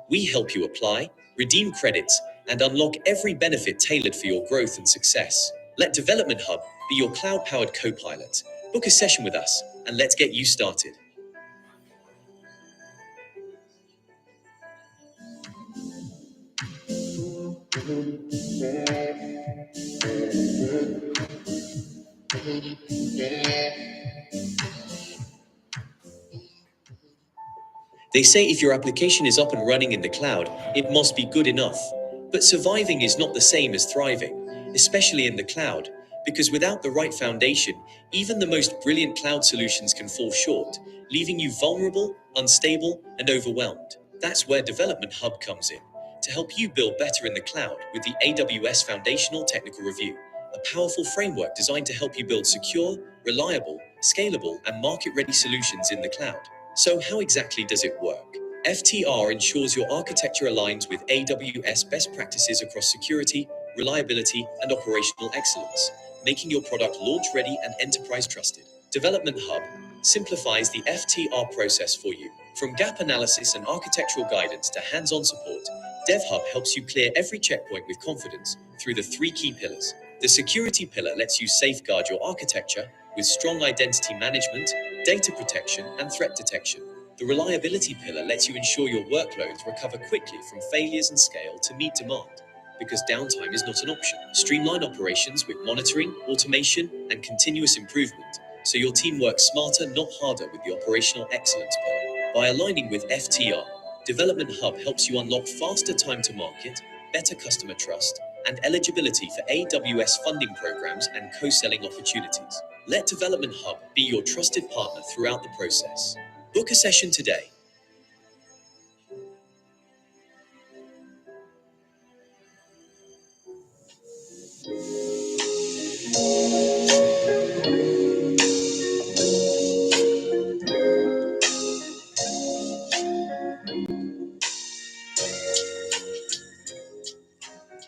We help you apply, redeem credits, and unlock every benefit tailored for your growth and success. Let Development Hub be your cloud-powered co-pilot. Book a session with us, and let's get you started. They say if your application is up and running in the cloud, it must be good enough. But surviving is not the same as thriving, especially in the cloud, because without the right foundation, even the most brilliant cloud solutions can fall short, leaving you vulnerable, unstable, and overwhelmed. That's where Development Hub comes in, to help you build better in the cloud with the AWS Foundational Technical Review, a powerful framework designed to help you build secure, reliable, scalable, and market-ready solutions in the cloud. So how exactly does it work? FTR ensures your architecture aligns with AWS best practices across security, reliability, and operational excellence, making your product launch-ready and enterprise-trusted. Development Hub simplifies the FTR process for you. From gap analysis and architectural guidance to hands-on support, DevHub helps you clear every checkpoint with confidence through the three key pillars. The security pillar lets you safeguard your architecture with strong identity management, data protection, and threat detection. The reliability pillar lets you ensure your workloads recover quickly from failures and scale to meet demand, because downtime is not an option. Streamline operations with monitoring, automation, and continuous improvement, so your team works smarter, not harder, with the operational excellence pillar. By aligning with FTR, Development Hub helps you unlock faster time to market, better customer trust, and eligibility for AWS funding programs and co-selling opportunities. Let Development Hub be your trusted partner throughout the process. Book a session today.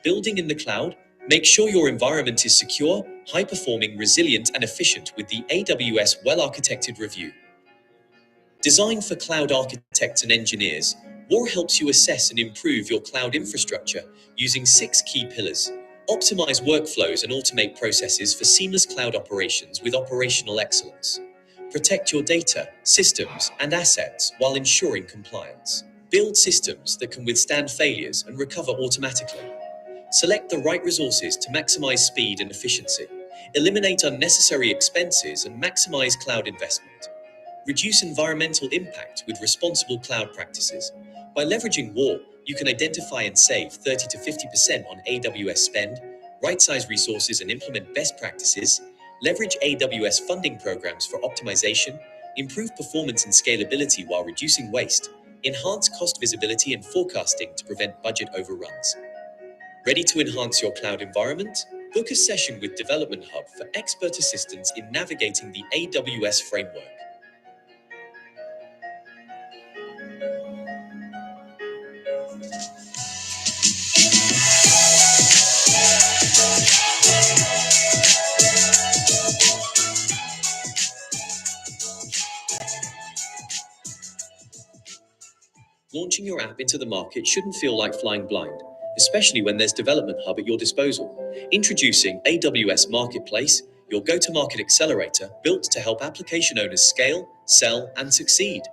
Building in the cloud? Make sure your environment is secure, high-performing, resilient, and efficient with the AWS Well-Architected Review. Designed for cloud architects and engineers, WAR helps you assess and improve your cloud infrastructure using 6 key pillars. Optimize workflows and automate processes for seamless cloud operations with operational excellence. Protect your data, systems, and assets while ensuring compliance. Build systems that can withstand failures and recover automatically. Select the right resources to maximize speed and efficiency. Eliminate unnecessary expenses and maximize cloud investment. Reduce environmental impact with responsible cloud practices. By leveraging WAR, you can identify and save 30 to 50% on AWS spend, right-size resources and implement best practices, leverage AWS funding programs for optimization, improve performance and scalability while reducing waste, enhance cost visibility and forecasting to prevent budget overruns. Ready to enhance your cloud environment? Book a session with Development Hub for expert assistance in navigating the AWS framework. Launching your app into the market shouldn't feel like flying blind, especially when there's Development Hub at your disposal. Introducing AWS Marketplace, your go-to-market accelerator built to help application owners scale, sell, and succeed.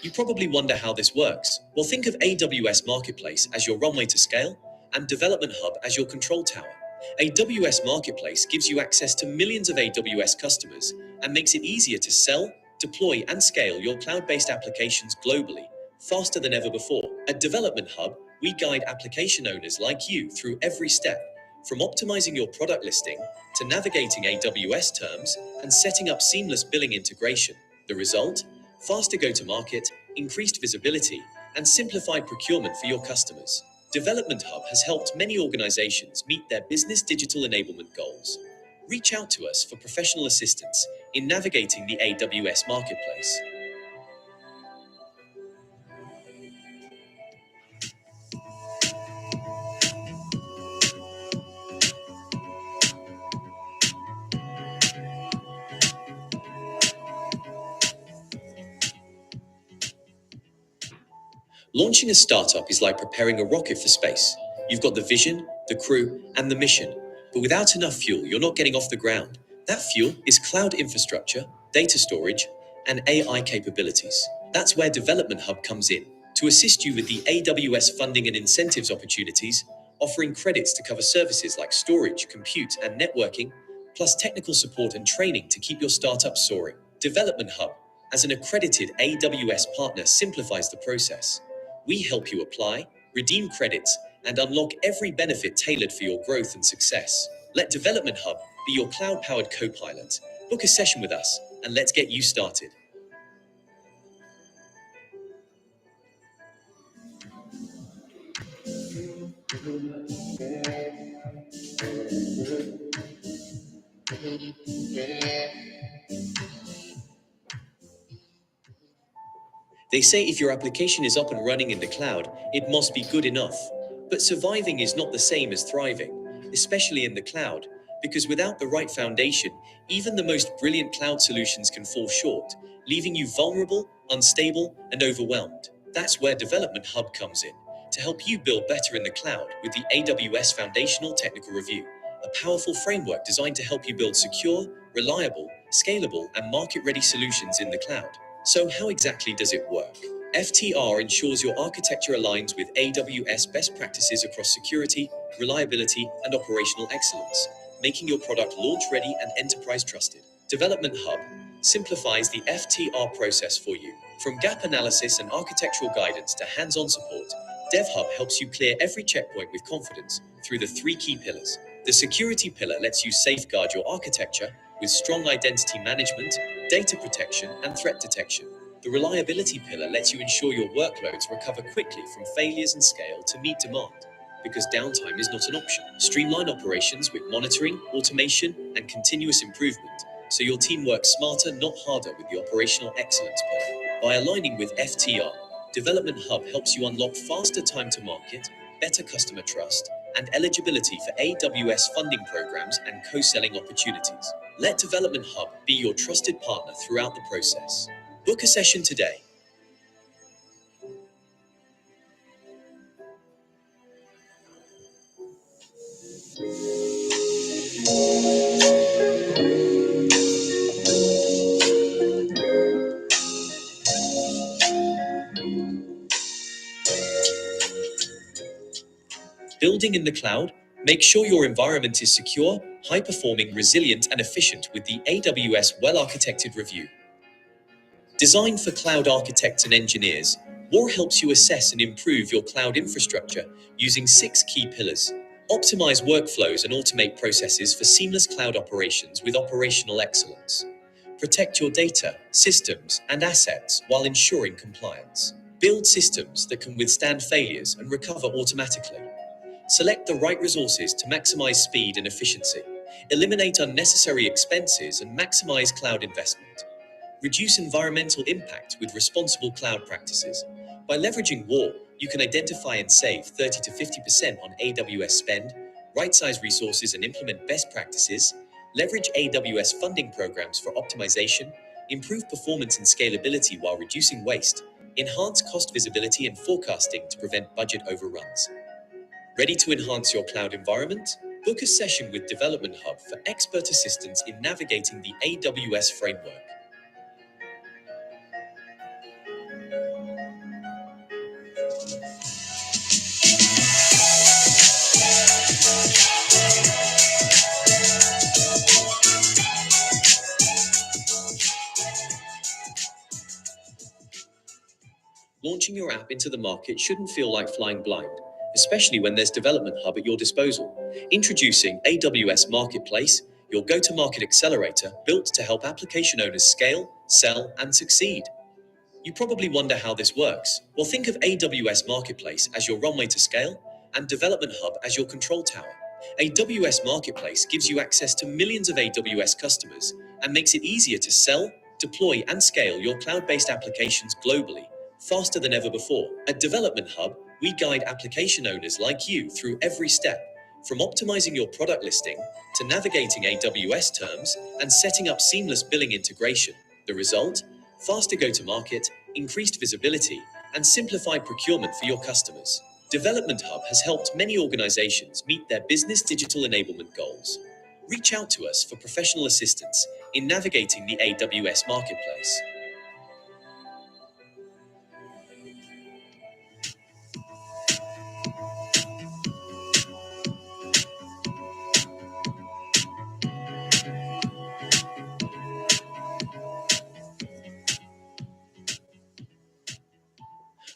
You probably wonder how this works. Well, think of AWS Marketplace as your runway to scale and Development Hub as your control tower. AWS Marketplace gives you access to millions of AWS customers and makes it easier to sell, deploy, and scale your cloud-based applications globally, faster than ever before. At Development Hub, we guide application owners like you through every step, from optimizing your product listing to navigating AWS terms and setting up seamless billing integration. The result? Faster go-to-market, increased visibility, and simplified procurement for your customers. Development Hub has helped many organizations meet their business digital enablement goals. Reach out to us for professional assistance in navigating the AWS Marketplace. Launching a startup is like preparing a rocket for space. You've got the vision, the crew, and the mission. But without enough fuel, you're not getting off the ground. That fuel is cloud infrastructure, data storage, and AI capabilities. That's where Development Hub comes in to assist you with the AWS funding and incentives opportunities, offering credits to cover services like storage, compute, and networking, plus technical support and training to keep your startup soaring. Development Hub, as an accredited AWS partner, simplifies the process. We help you apply, redeem credits, and unlock every benefit tailored for your growth and success. Let Development Hub be your cloud powered co pilot. Book a session with us, and let's get you started. They say if your application is up and running in the cloud, it must be good enough. But surviving is not the same as thriving, especially in the cloud, because without the right foundation, even the most brilliant cloud solutions can fall short, leaving you vulnerable, unstable, and overwhelmed. That's where Development Hub comes in, to help you build better in the cloud with the AWS Foundational Technical Review, a powerful framework designed to help you build secure, reliable, scalable, and market ready solutions in the cloud. So, how exactly does it work? FTR ensures your architecture aligns with AWS best practices across security, reliability, and operational excellence, making your product launch ready and enterprise trusted. Development Hub simplifies the FTR process for you. From gap analysis and architectural guidance to hands on support, DevHub helps you clear every checkpoint with confidence through the three key pillars. The security pillar lets you safeguard your architecture with strong identity management, data protection, and threat detection. The reliability pillar lets you ensure your workloads recover quickly from failures and scale to meet demand, because downtime is not an option. Streamline operations with monitoring, automation, and continuous improvement, so your team works smarter, not harder, with the operational excellence pillar. By aligning with FTR, Development Hub helps you unlock faster time to market, better customer trust, and eligibility for AWS funding programs and co-selling opportunities. Let Development Hub be your trusted partner throughout the process. Book a session today. Building in the cloud? Make sure your environment is secure, high-performing, resilient, and efficient with the AWS Well-Architected Review. Designed for cloud architects and engineers, WAR helps you assess and improve your cloud infrastructure using 6 key pillars. Optimize workflows and automate processes for seamless cloud operations with operational excellence. Protect your data, systems, and assets while ensuring compliance. Build systems that can withstand failures and recover automatically. Select the right resources to maximize speed and efficiency. Eliminate unnecessary expenses and maximize cloud investment. Reduce environmental impact with responsible cloud practices. By leveraging WAR, you can identify and save 30 to 50% on AWS spend, right-size resources and implement best practices, leverage AWS funding programs for optimization, improve performance and scalability while reducing waste, enhance cost visibility and forecasting to prevent budget overruns. Ready to enhance your cloud environment? Book a session with Development Hub for expert assistance in navigating the AWS framework. Launching your app into the market shouldn't feel like flying blind, especially when there's Development Hub at your disposal. Introducing AWS Marketplace, your go-to-market accelerator built to help application owners scale, sell, and succeed. You probably wonder how this works. Well, think of AWS Marketplace as your runway to scale and Development Hub as your control tower. AWS Marketplace gives you access to millions of AWS customers and makes it easier to sell, deploy, and scale your cloud-based applications globally, faster than ever before. At Development Hub, we guide application owners like you through every step, from optimizing your product listing to navigating AWS terms and setting up seamless billing integration. The result? Faster go to market, increased visibility, and simplify procurement for your customers. Development Hub has helped many organizations meet their business digital enablement goals. Reach out to us for professional assistance in navigating the AWS marketplace.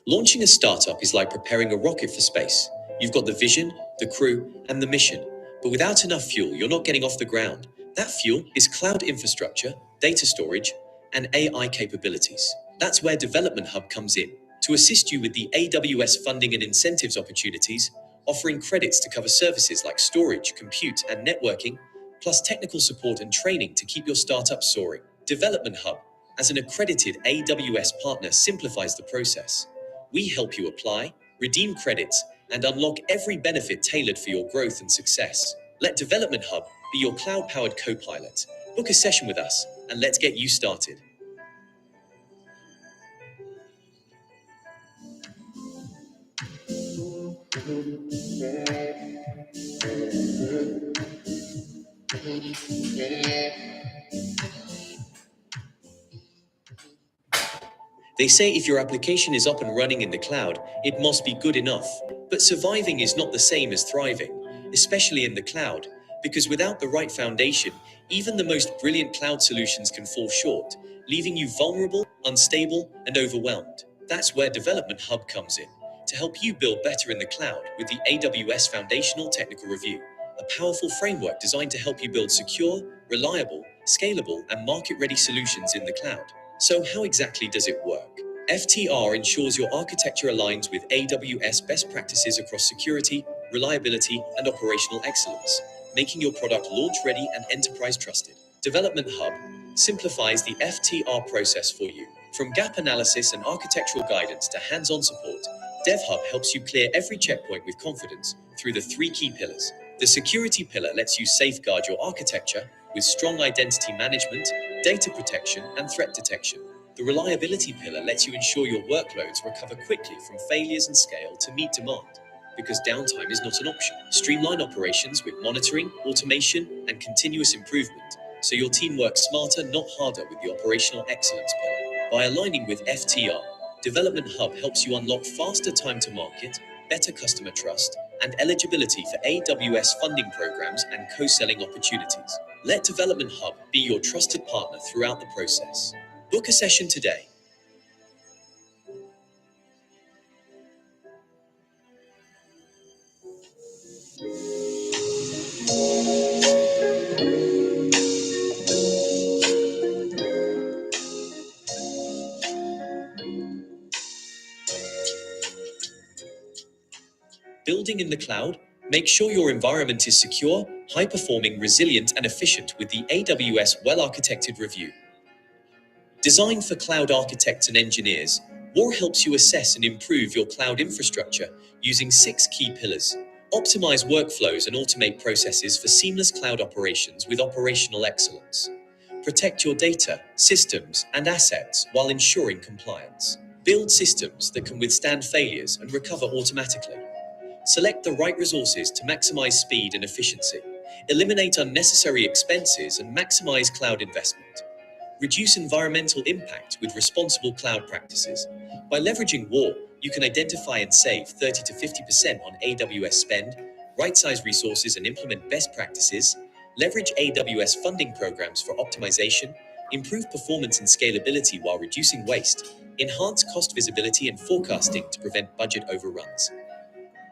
Launching a startup is like preparing a rocket for space. You've got the vision, the crew, and the mission, but without enough fuel, you're not getting off the ground. That fuel is cloud infrastructure, data storage, and AI capabilities. That's where Development Hub comes in to assist you with the AWS funding and incentives opportunities, offering credits to cover services like storage, compute, and networking, plus technical support and training to keep your startup soaring. Development Hub, as an accredited AWS partner, simplifies the process. We help you apply, redeem credits, and unlock every benefit tailored for your growth and success. Let Development Hub be your cloud-powered co-pilot. Book a session with us, and let's get you started. They say if your application is up and running in the cloud, it must be good enough. But surviving is not the same as thriving, especially in the cloud, because without the right foundation, even the most brilliant cloud solutions can fall short, leaving you vulnerable, unstable, and overwhelmed. That's where Development Hub comes in, to help you build better in the cloud with the AWS Foundational Technical Review, a powerful framework designed to help you build secure, reliable, scalable, and market-ready solutions in the cloud. So how exactly does it work? FTR ensures your architecture aligns with AWS best practices across security, reliability, and operational excellence, making your product launch-ready and enterprise-trusted. Development Hub simplifies the FTR process for you. From gap analysis and architectural guidance to hands-on support, DevHub helps you clear every checkpoint with confidence through the three key pillars. The security pillar lets you safeguard your architecture with strong identity management, data protection, and threat detection. The reliability pillar lets you ensure your workloads recover quickly from failures and scale to meet demand, because downtime is not an option. Streamline operations with monitoring, automation, and continuous improvement, so your team works smarter, not harder, with the operational excellence pillar. By aligning with FTR, Development Hub helps you unlock faster time to market, better customer trust, and eligibility for AWS funding programs and co-selling opportunities. Let Development Hub be your trusted partner throughout the process. Book a session today. Building in the cloud? Make sure your environment is secure, high-performing, resilient, and efficient with the AWS Well-Architected Review. Designed for cloud architects and engineers, WAR helps you assess and improve your cloud infrastructure using 6 key pillars. Optimize workflows and automate processes for seamless cloud operations with operational excellence. Protect your data, systems, and assets while ensuring compliance. Build systems that can withstand failures and recover automatically. Select the right resources to maximize speed and efficiency. Eliminate unnecessary expenses and maximize cloud investment. Reduce environmental impact with responsible cloud practices. By leveraging WAR, you can identify and save 30 to 50% on AWS spend, right-size resources and implement best practices, leverage AWS funding programs for optimization, improve performance and scalability while reducing waste, enhance cost visibility and forecasting to prevent budget overruns.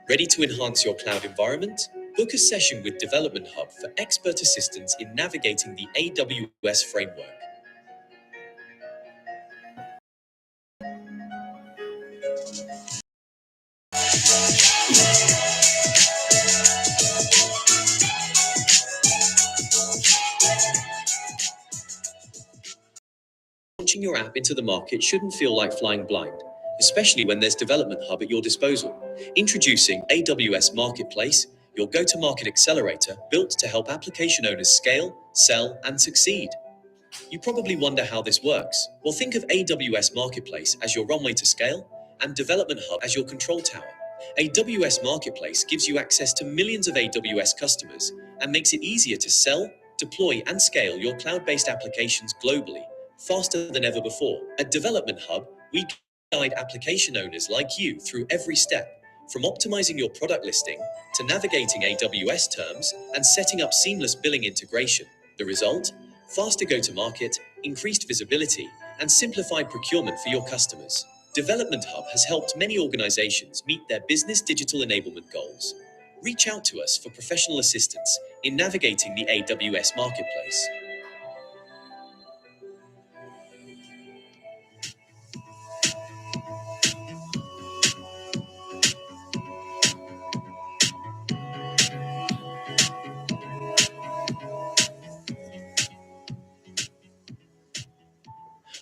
Ready to enhance your cloud environment? Book a session with Development Hub for expert assistance in navigating the AWS framework. Launching your app into the market shouldn't feel like flying blind, especially when there's Development Hub at your disposal. Introducing AWS Marketplace, your go-to-market accelerator built to help application owners scale, sell, and succeed. You probably wonder how this works. Well, think of AWS Marketplace as your runway to scale and Development Hub as your control tower. AWS Marketplace gives you access to millions of AWS customers and makes it easier to sell, deploy, and scale your cloud-based applications globally, faster than ever before. At Development Hub, we guide application owners like you through every step, from optimizing your product listing to navigating AWS terms and setting up seamless billing integration. The result? Faster go-to-market, increased visibility, and simplified procurement for your customers. Development Hub has helped many organizations meet their business digital enablement goals. Reach out to us for professional assistance in navigating the AWS marketplace.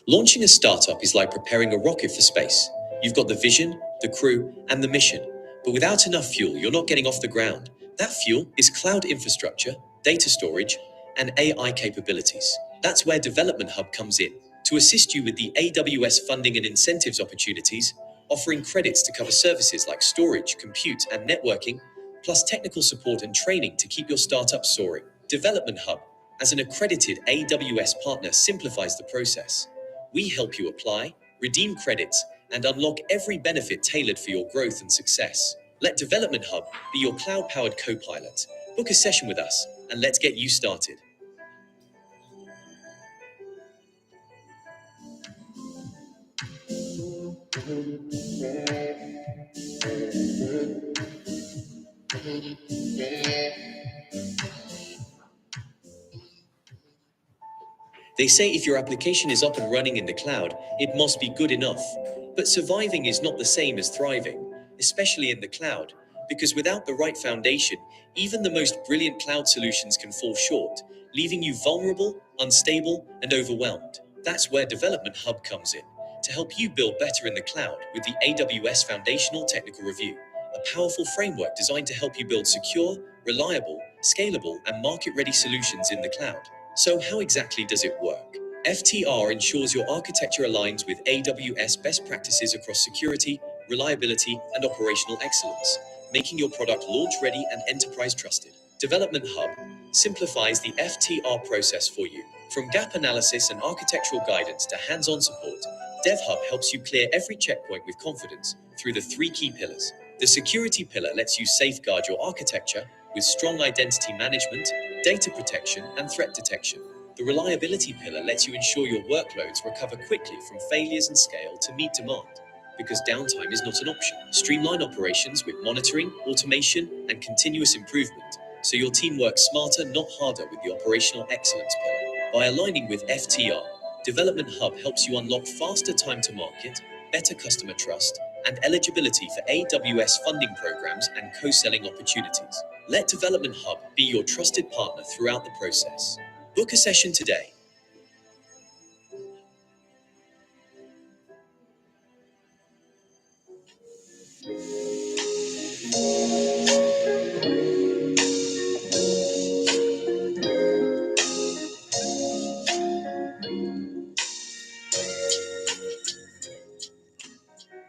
Launching a startup is like preparing a rocket for space. You've got the vision, the crew, and the mission. But without enough fuel, you're not getting off the ground. That fuel is cloud infrastructure, data storage, and AI capabilities. That's where Development Hub comes in, to assist you with the AWS funding and incentives opportunities, offering credits to cover services like storage, compute, and networking, plus technical support and training to keep your startup soaring. Development Hub, as an accredited AWS partner, simplifies the process. We help you apply, redeem credits, and unlock every benefit tailored for your growth and success. Let Development Hub be your cloud-powered co-pilot. Book a session with us, and let's get you started. They say if your application is up and running in the cloud, it must be good enough. But surviving is not the same as thriving, especially in the cloud, because without the right foundation, even the most brilliant cloud solutions can fall short, leaving you vulnerable, unstable, and overwhelmed. That's where Development Hub comes in, to help you build better in the cloud with the AWS Foundational Technical Review, a powerful framework designed to help you build secure, reliable, scalable, and market-ready solutions in the cloud. So how exactly does it work? FTR ensures your architecture aligns with AWS best practices across security, reliability, and operational excellence, making your product launch-ready and enterprise-trusted. Development Hub simplifies the FTR process for you. From gap analysis and architectural guidance to hands-on support, DevHub helps you clear every checkpoint with confidence through the three key pillars. The security pillar lets you safeguard your architecture with strong identity management, data protection, and threat detection. The reliability pillar lets you ensure your workloads recover quickly from failures and scale to meet demand, because downtime is not an option. Streamline operations with monitoring, automation, and continuous improvement, so your team works smarter, not harder, with the operational excellence pillar. By aligning with FTR, Development Hub helps you unlock faster time to market, better customer trust, and eligibility for AWS funding programs and co-selling opportunities. Let Development Hub be your trusted partner throughout the process. Book a session today.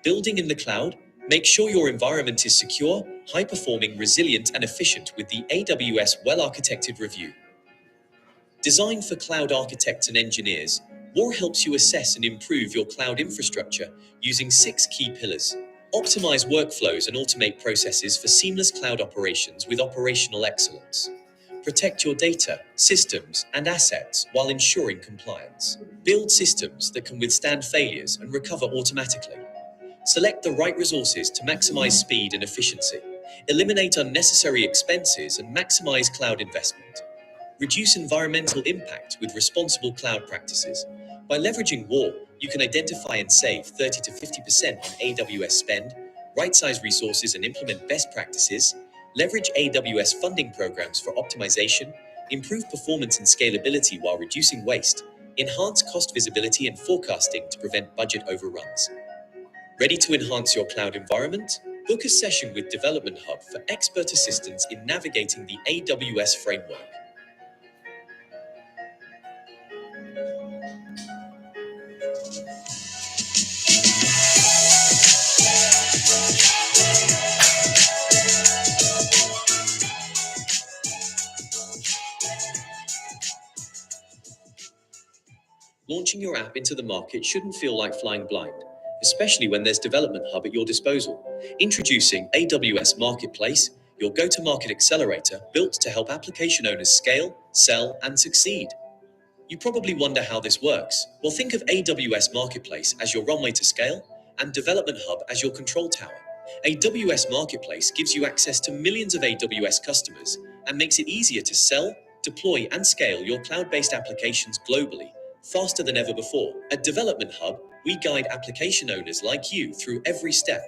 Building in the cloud? Make sure your environment is secure, high-performing, resilient, and efficient with the AWS Well-Architected Review. Designed for cloud architects and engineers, WAR helps you assess and improve your cloud infrastructure using 6 key pillars. Optimize workflows and automate processes for seamless cloud operations with operational excellence. Protect your data, systems, and assets while ensuring compliance. Build systems that can withstand failures and recover automatically. Select the right resources to maximize speed and efficiency. Eliminate unnecessary expenses and maximize cloud investment. Reduce environmental impact with responsible cloud practices. By leveraging WAR, you can identify and save 30 to 50% on AWS spend, right-size resources and implement best practices, leverage AWS funding programs for optimization, improve performance and scalability while reducing waste, enhance cost visibility and forecasting to prevent budget overruns. Ready to enhance your cloud environment? Book a session with Development Hub for expert assistance in navigating the AWS framework. launching your app into the market shouldn't feel like flying blind, especially when there's Development Hub at your disposal. Introducing AWS Marketplace, your go-to-market accelerator built to help application owners scale, sell, and succeed. You probably wonder how this works. Well, think of AWS Marketplace as your runway to scale and Development Hub as your control tower. AWS Marketplace gives you access to millions of AWS customers and makes it easier to sell, deploy, and scale your cloud-based applications globally, faster than ever before. At Development Hub, we guide application owners like you through every step,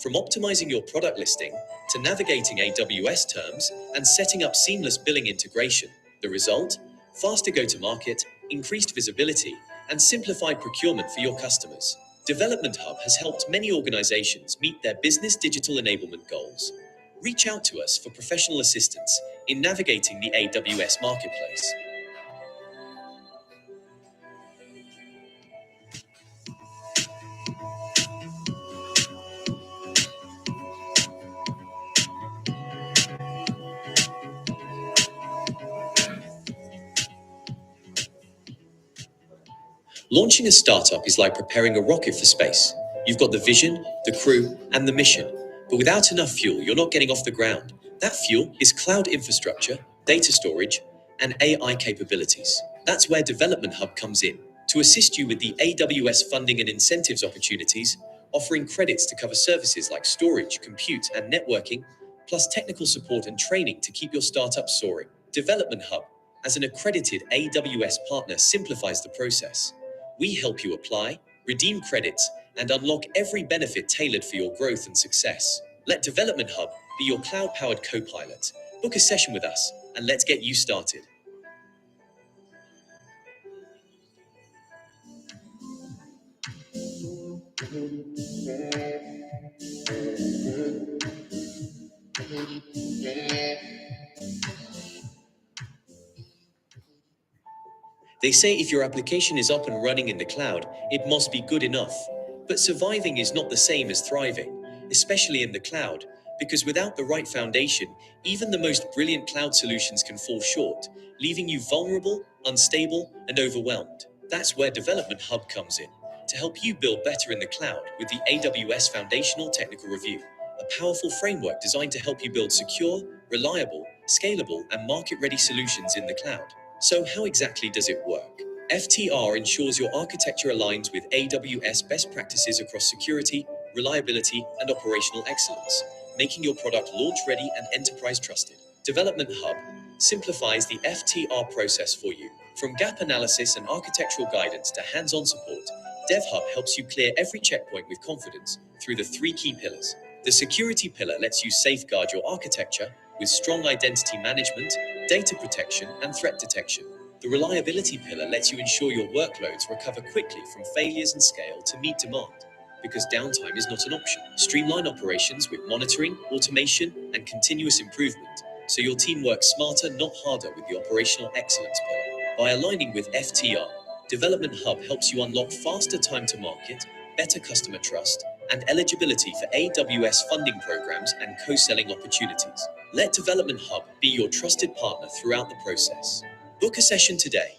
from optimizing your product listing to navigating AWS terms and setting up seamless billing integration. The result? Faster go-to-market, increased visibility, and simplified procurement for your customers. Development Hub has helped many organizations meet their business digital enablement goals. Reach out to us for professional assistance in navigating the AWS marketplace. Launching a startup is like preparing a rocket for space. You've got the vision, the crew, and the mission. But without enough fuel, you're not getting off the ground. That fuel is cloud infrastructure, data storage, and AI capabilities. That's where Development Hub comes in, to assist you with the AWS funding and incentives opportunities, offering credits to cover services like storage, compute, and networking, plus technical support and training to keep your startup soaring. Development Hub, as an accredited AWS partner, simplifies the process. We help you apply, redeem credits, and unlock every benefit tailored for your growth and success. Let Development Hub be your cloud-powered co-pilot. Book a session with us, and let's get you started. They say if your application is up and running in the cloud, it must be good enough. But surviving is not the same as thriving, especially in the cloud, because without the right foundation, even the most brilliant cloud solutions can fall short, leaving you vulnerable, unstable, and overwhelmed. That's where Development Hub comes in, to help you build better in the cloud with the AWS Foundational Technical Review, a powerful framework designed to help you build secure, reliable, scalable, and market-ready solutions in the cloud. So how exactly does it work? FTR ensures your architecture aligns with AWS best practices across security, reliability, and operational excellence, making your product launch-ready and enterprise-trusted. Development Hub simplifies the FTR process for you. From gap analysis and architectural guidance to hands-on support, DevHub helps you clear every checkpoint with confidence through the three key pillars. The security pillar lets you safeguard your architecture with strong identity management, data protection, and threat detection. The reliability pillar lets you ensure your workloads recover quickly from failures and scale to meet demand, because downtime is not an option. Streamline operations with monitoring, automation, and continuous improvement, so your team works smarter, not harder, with the operational excellence pillar. By aligning with FTR, Development Hub helps you unlock faster time to market, better customer trust, and eligibility for AWS funding programs and co-selling opportunities. Let Development Hub be your trusted partner throughout the process. Book a session today.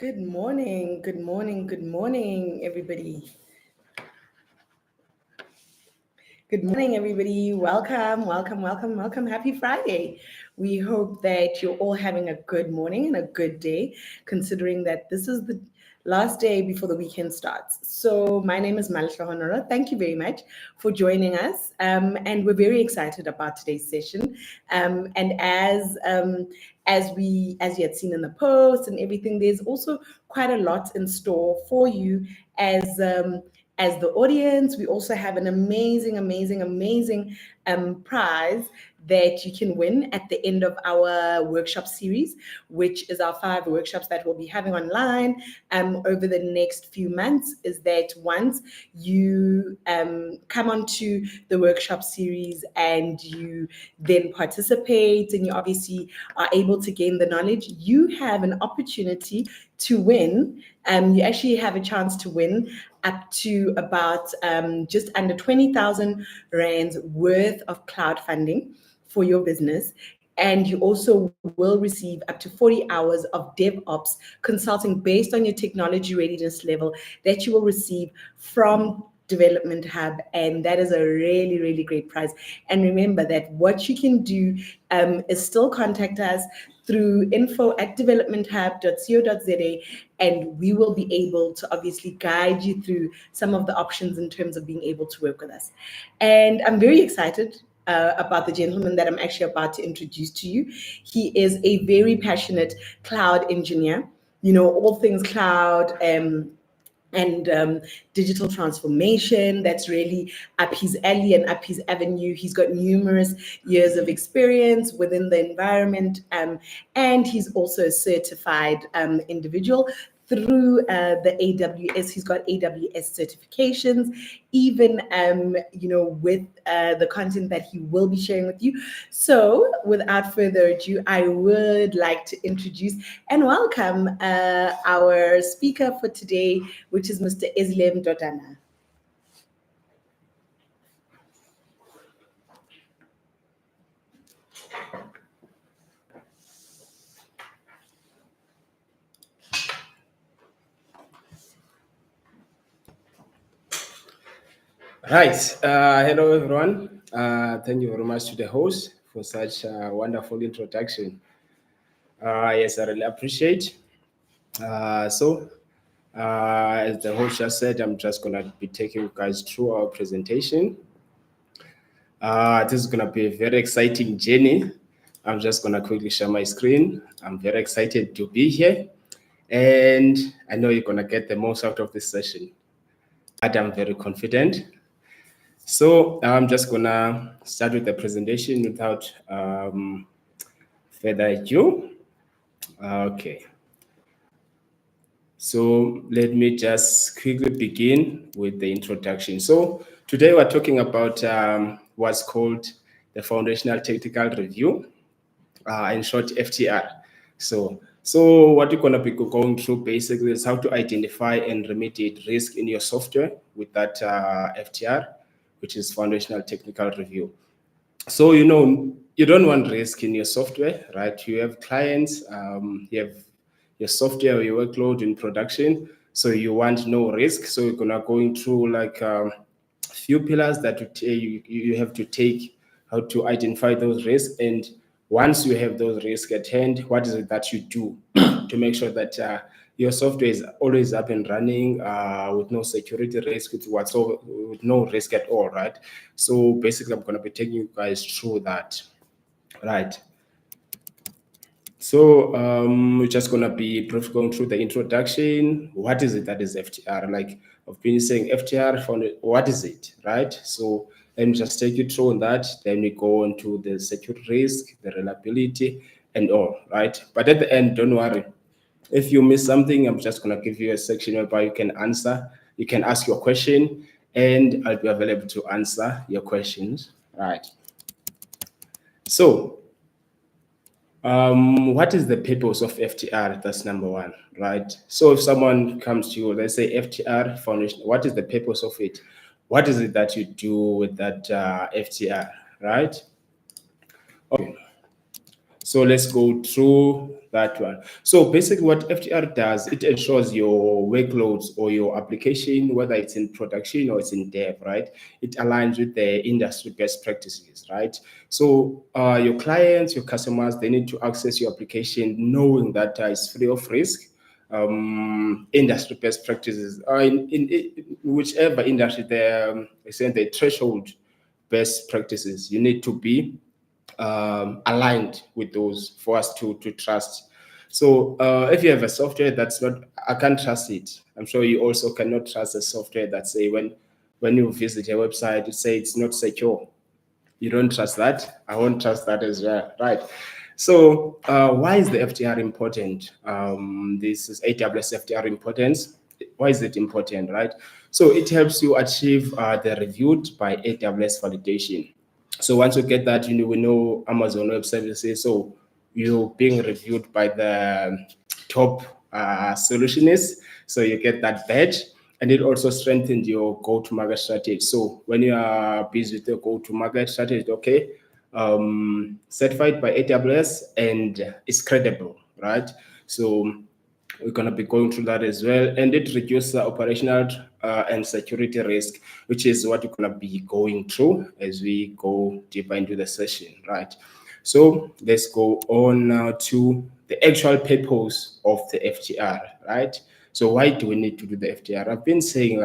Good morning, good morning, good morning, everybody. Good morning, everybody. Welcome, welcome, welcome, welcome. Happy Friday. We hope that you're all having a good morning and a good day, considering that this is the last day before the weekend starts. So, my name is Malisha Honora. Thank you very much for joining us. And we're very excited about today's session. And as you had seen in the post and everything, there's also quite a lot in store for you as the audience. We also have an amazing, amazing, amazing prize that you can win at the end of our workshop series, which is our 5 workshops that we'll be having online over the next few months. Is that once you come onto the workshop series and you then participate and you obviously are able to gain the knowledge, you have an opportunity to win. You actually have a chance to win up to about just under 20,000 rands worth of cloud funding for your business. And you also will receive up to 40 hours of DevOps consulting based on your technology readiness level that you will receive from Development Hub. And that is a really, really great prize. And remember that what you can do is still contact us through info@developmenthub.co.za, and we will be able to obviously guide you through some of the options in terms of being able to work with us. And I'm very excited about the gentleman that I'm actually about to introduce to you. He is a very passionate cloud engineer, all things cloud. And digital transformation. That's really up his alley and up his avenue. He's got numerous years of experience within the environment, and he's also a certified individual through the AWS. He's got AWS certifications, even with the content that he will be sharing with you. So, without further ado, I would like to introduce and welcome our speaker for today, which is Mr. Eslem Dodana. Right. Hello, everyone. Thank you very much to the host for such a wonderful introduction. Yes, I really appreciate. As the host just said, I'm just going to be taking you guys through our presentation. This is going to be a very exciting journey. I'm just going to quickly share my screen. I'm very excited to be here. And I know you're going to get the most out of this session. But I'm very confident. So I'm just gonna start with the presentation without further ado. Okay. So let me just quickly begin with the introduction. So today we're talking about what's called the Foundational Technical Review, in short FTR. So what you're gonna be going through basically is how to identify and remediate risk in your software with that FTR, which is Foundational Technical Review. So, you don't want risk in your software, right? You have clients, you have your software or your workload in production. So you want no risk. So you're gonna going through like a few pillars that you have to take, how to identify those risks. And once you have those risks at hand, what is it that you do to make sure that your software is always up and running with no security risk, with no risk at all, right? So basically, I'm going to be taking you guys through that, right? So we're just going to be brief going through the introduction. What is it that is FTR? Like I've been saying, FTR, what is it, right? So let me just take you through on that. Then we go on to the security risk, the reliability, and all, right? But at the end, don't worry. If you miss something, I'm just going to give you a section whereby you can answer. You can ask your question, and I'll be available to answer your questions. Right. So, what is the purpose of FTR? That's number one, right? So, if someone comes to you, let's say FTR Foundation, what is the purpose of it? What is it that you do with that FTR, right? Okay. So let's go through that one. So basically what FTR does, it ensures your workloads or your application, whether it's in production or it's in dev, right? It aligns with the industry best practices, right? So your clients, your customers, they need to access your application knowing that it's free of risk. Industry best practices in whichever industry the threshold best practices, you need to be aligned with those for us to trust. So if you have a software that's not, I can't trust it. I'm sure you also cannot trust a software that say when you visit a website, you say it's not secure. You don't trust that. I won't trust that as well, right? So why is the FTR important? This is AWS FTR importance. Why is it important, right? So it helps you achieve the reviewed by AWS validation. So once you get that, we know Amazon Web Services. So you're being reviewed by the top solutionists. So you get that badge, and it also strengthens your go-to-market strategy. So when you are busy with the go-to-market strategy, okay, certified by AWS and it's credible, right? So we're going to be going through that as well, and it reduces operational and security risk, which is what we're going to be going through as we go deeper into the session, right? So let's go on now to the actual purpose of the FTR, right? So why do we need to do the FTR? I've been saying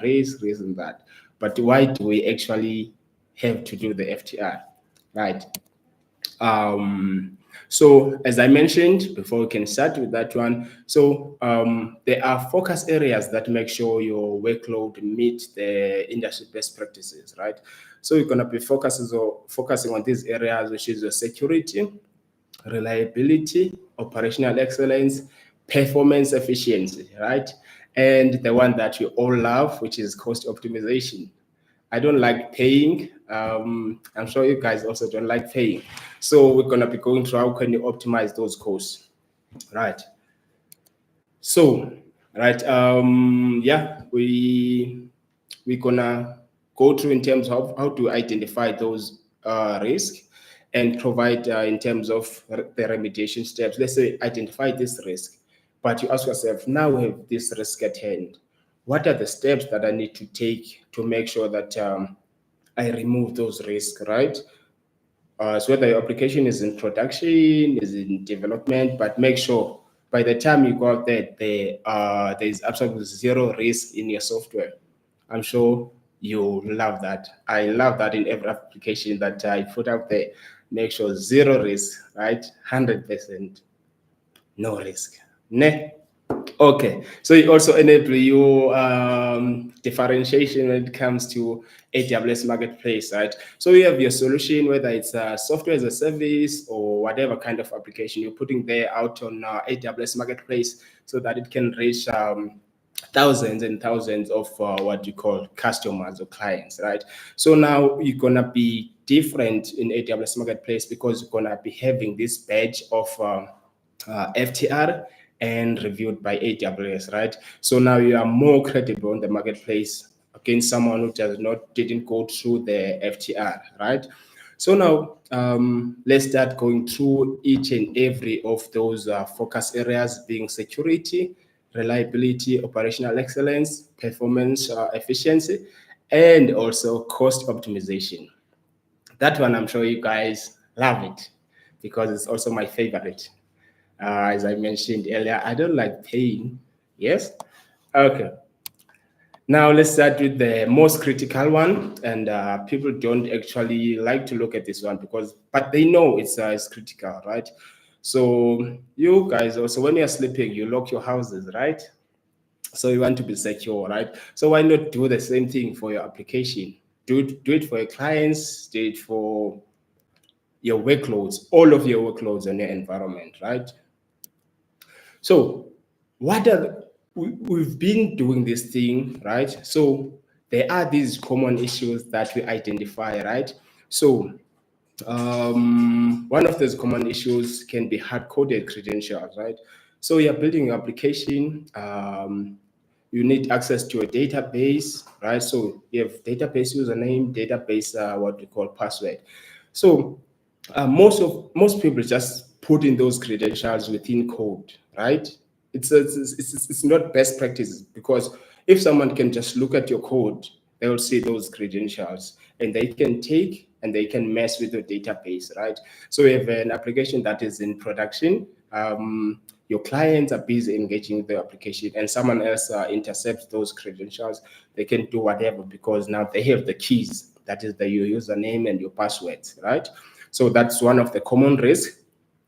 reason that, but why do we actually have to do the FTR, right? So as I mentioned before, we can start with that one. So there are focus areas that make sure your workload meet the industry best practices, right? So you're going to be focusing on these areas, which is your security, reliability, operational excellence, performance efficiency, right? And the one that we all love, which is cost optimization. I don't like paying. I'm sure you guys also don't like paying. So we're gonna be going through how can you optimize those costs, right? So, right, yeah, we're gonna go through in terms of how to identify those risks and provide in terms of the remediation steps. Let's say identify this risk, but you ask yourself, now we have this risk at hand. What are the steps that I need to take to make sure that I remove those risks, right? So whether your application is in production, is in development, but make sure by the time you go out there, there is absolutely zero risk in your software. I'm sure you love that. I love that in every application that I put out there. Make sure zero risk, right? 100% no risk. Ne? Okay, so it also enable you differentiation when it comes to AWS Marketplace, right? So you have your solution, whether it's software as a service or whatever kind of application you're putting there out on AWS Marketplace so that it can reach thousands and thousands of what you call customers or clients, right? So now you're going to be different in AWS Marketplace because you're going to be having this badge of FTR and reviewed by AWS, right? So now you are more credible in the marketplace against someone who didn't go through the FTR, right? So now let's start going through each and every of those focus areas, being security, reliability, operational excellence, performance efficiency, and also cost optimization. That one, I'm sure you guys love it because it's also my favorite. As I mentioned earlier, I don't like paying. Yes? Okay. Now let's start with the most critical one, and people don't actually like to look at this one but they know it's critical, right? So you guys also, when you're sleeping, you lock your houses, right? So you want to be secure, right? So why not do the same thing for your application? Do it for your clients, do it for your workloads, all of your workloads in your environment, right? So we've been doing this thing, right? So there are these common issues that we identify, right? So one of those common issues can be hard-coded credentials, right? So you're building an application, you need access to a database, right? So you have database username, database what we call password. So most people just putting those credentials within code, right? It's not best practice, because if someone can just look at your code, they will see those credentials and they can take and they can mess with your database, right? So we have an application that is in production. Your clients are busy engaging with the application and someone else intercepts those credentials. They can do whatever because now they have the keys. That is your username and your passwords, right? So that's one of the common risks.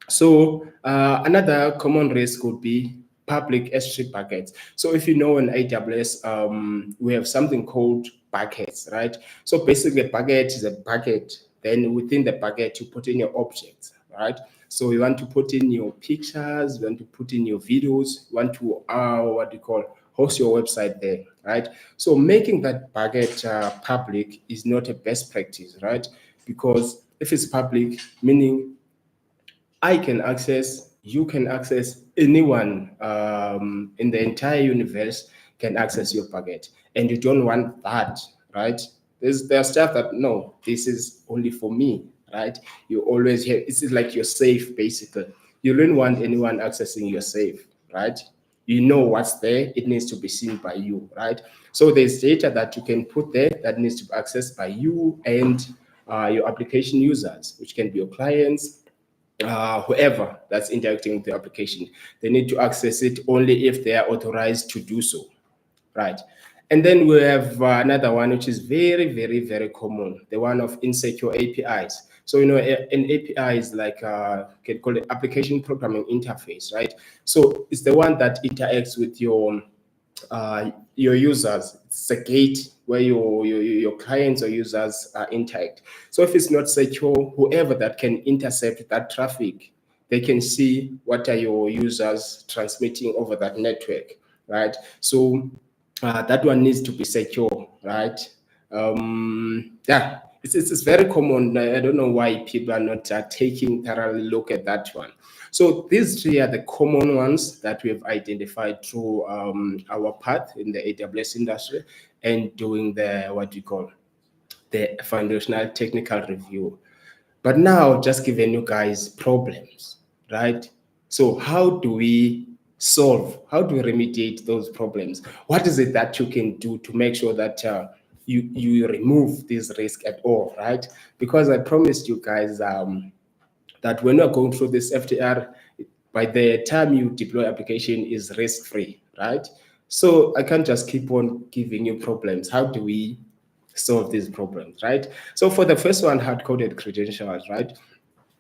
So another common risk would be public S3 buckets. So if you know in AWS, we have something called buckets, right? So basically a bucket is a bucket. Then within the bucket, you put in your objects, right? So you want to put in your pictures, you want to put in your videos, you want to, host your website there, right? So making that bucket public is not a best practice, right? Because if it's public, meaning I can access, you can access, anyone in the entire universe can access your packet. And you don't want that, right? There's stuff that, no, this is only for me, right? You always have, it's like your safe, basically. You don't want anyone accessing your safe, right? You know what's there, it needs to be seen by you, right? So there's data that you can put there that needs to be accessed by you and your application users, which can be your clients, whoever that's interacting with the application. They need to access it only if they are authorized to do so, right? And then we have another one which is very, very, very common, the one of insecure APIs. So, an API is like, can call it application programming interface, right? So it's the one that interacts with your users. It's a gate where your clients or users interact. So if it's not secure, whoever that can intercept that traffic, they can see what are your users transmitting over that network, right? So that one needs to be secure, right? Yeah, it's very common. I don't know why people are not taking thoroughly look at that one. So these three are the common ones that we have identified through our path in the AWS industry and doing the the foundational technical review. But now, just giving you guys problems, right? So how do we solve? How do we remediate those problems? What is it that you can do to make sure that you remove this risk at all, right? Because I promised you guys that when you're going through this FTR, by the time you deploy application is risk-free, right? So I can't just keep on giving you problems. How do we solve these problems, right? So for the first one, hard-coded credentials, right?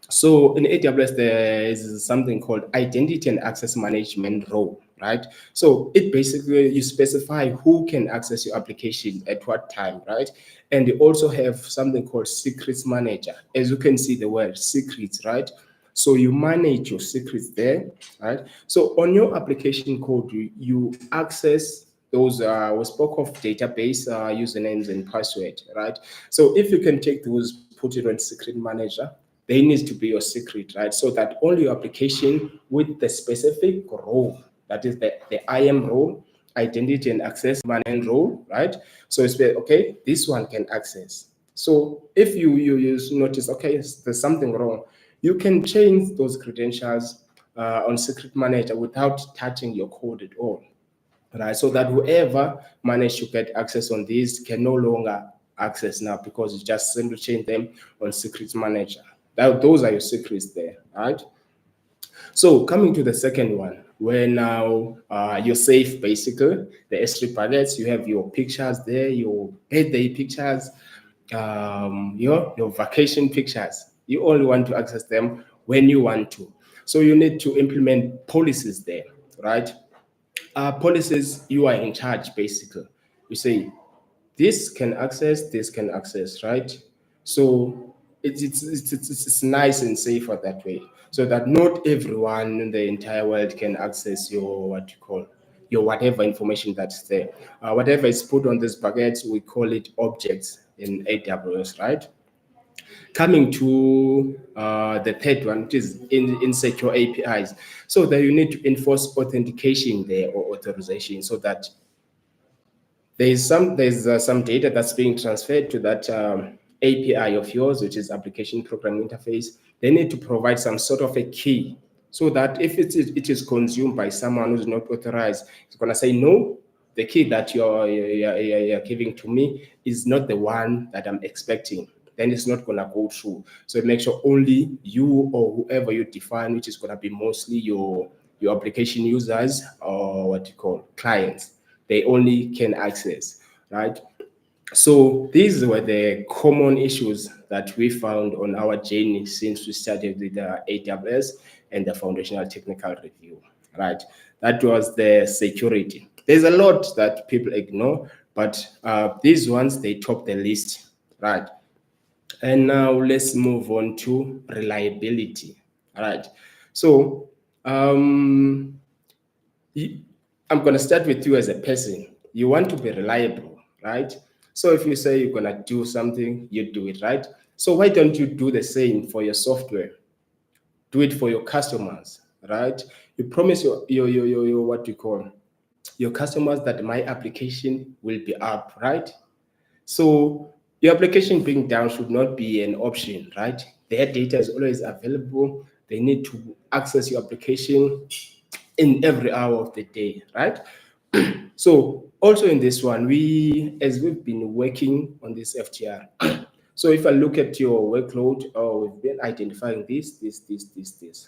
So in AWS, there is something called identity and access management role, right? So it basically, you specify who can access your application at what time, right? And you also have something called secrets manager. As you can see the word secrets, right? So you manage your secrets there, right? So on your application code, you access those, we spoke of database usernames and password, right? So if you can take those, put it on secret manager, they need to be your secret, right? So that only your application with the specific role, that is the IAM role, identity and access management role, right? So it's okay, this one can access. So if you notice, okay, there's something wrong, you can change those credentials on secret manager without touching your code at all, right? So that whoever managed to get access on these can no longer access now, because you just simply change them on secrets manager. Those are your secrets there, right? So coming to the second one, where now you're safe, basically, the S3 palettes, you have your pictures there, your birthday pictures, your vacation pictures. You only want to access them when you want to. So you need to implement policies there, right? Policies, you are in charge, basically. You say, this can access, right? So it's nice and safer that way, so that not everyone in the entire world can access your your whatever information that's there. Whatever is put on this bucket, we call it objects in AWS, right? Coming to the third one, which is insecure APIs. So that you need to enforce authentication there, or authorization, so that there's some data that's being transferred to that API of yours, which is application programming interface. they need to provide some sort of a key so that if it is consumed by someone who's not authorized, it's going to say, no, the key that you're giving to me is not the one that I'm expecting. Then it's not going to go through. So make sure only you or whoever you define, which is going to be mostly your application users or what you call clients, they only can access, right? So these were the common issues that we found on our journey since we started with the AWS and the foundational technical review, right? That was the security. There's a lot that people ignore, but these ones, they top the list, right? And now let's move on to reliability, right? So I'm going to start with you as a person. You want to be reliable, right? So if you say you're going to do something, you do it, right? So why don't you do the same for your software? Do it for your customers, right? You promise your what you call your customers that my application will be up, right? So your application being down should not be an option, right? Their data is always available. They need to access your application in every hour of the day, right? So also in this one, as we've been working on this FTR, so if I look at your workload, we've been identifying this,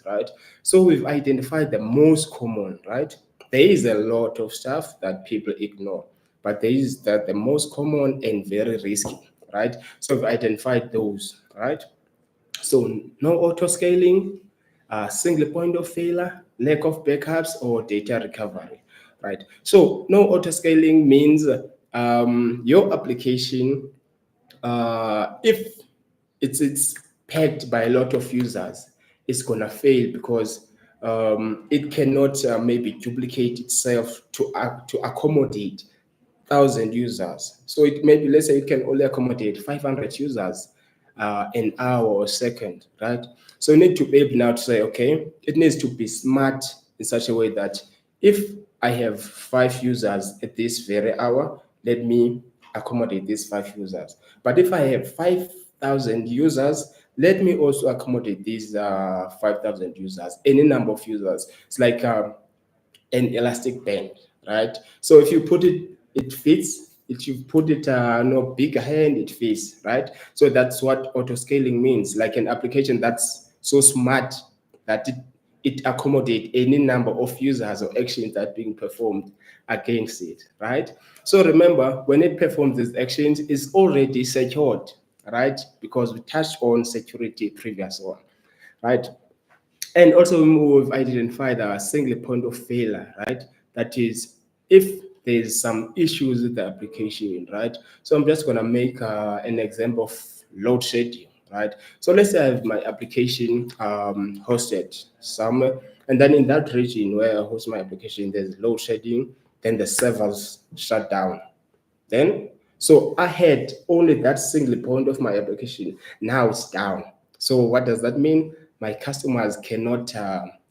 right? So we've identified the most common, right? There is a lot of stuff that people ignore, but there is the most common and very risky, right? So we've identified those, right? So no auto scaling, single point of failure, lack of backups, or data recovery, right? So no auto scaling means your application, if it's packed by a lot of users, it's gonna fail because it cannot maybe duplicate itself to accommodate 1,000 users. So it maybe, let's say, it can only accommodate 500 users an hour or second, right? So you need to be able now to say, okay, it needs to be smart in such a way that if I have 5 users at this very hour, let me accommodate these 5 users. But if I have 5,000 users, let me also accommodate these 5,000 users, any number of users. It's like an elastic band, right? So if you put it, it fits. If you put it no bigger hand, it fits, right? So that's what auto scaling means, like an application that's so smart that it accommodate any number of users or actions that are being performed against it, right? So remember, when it performs these actions, it's already secured, right? Because we touched on security previous one, right? And also we've identified a single point of failure, right? That is, if there's some issues with the application, right? So I'm just gonna make an example of load shedding, right? So let's say I have my application hosted somewhere, and then in that region where I host my application, there's load shedding, then the servers shut down. Then, so I had only that single point of my application. Now it's down. So what does that mean? My customers cannot,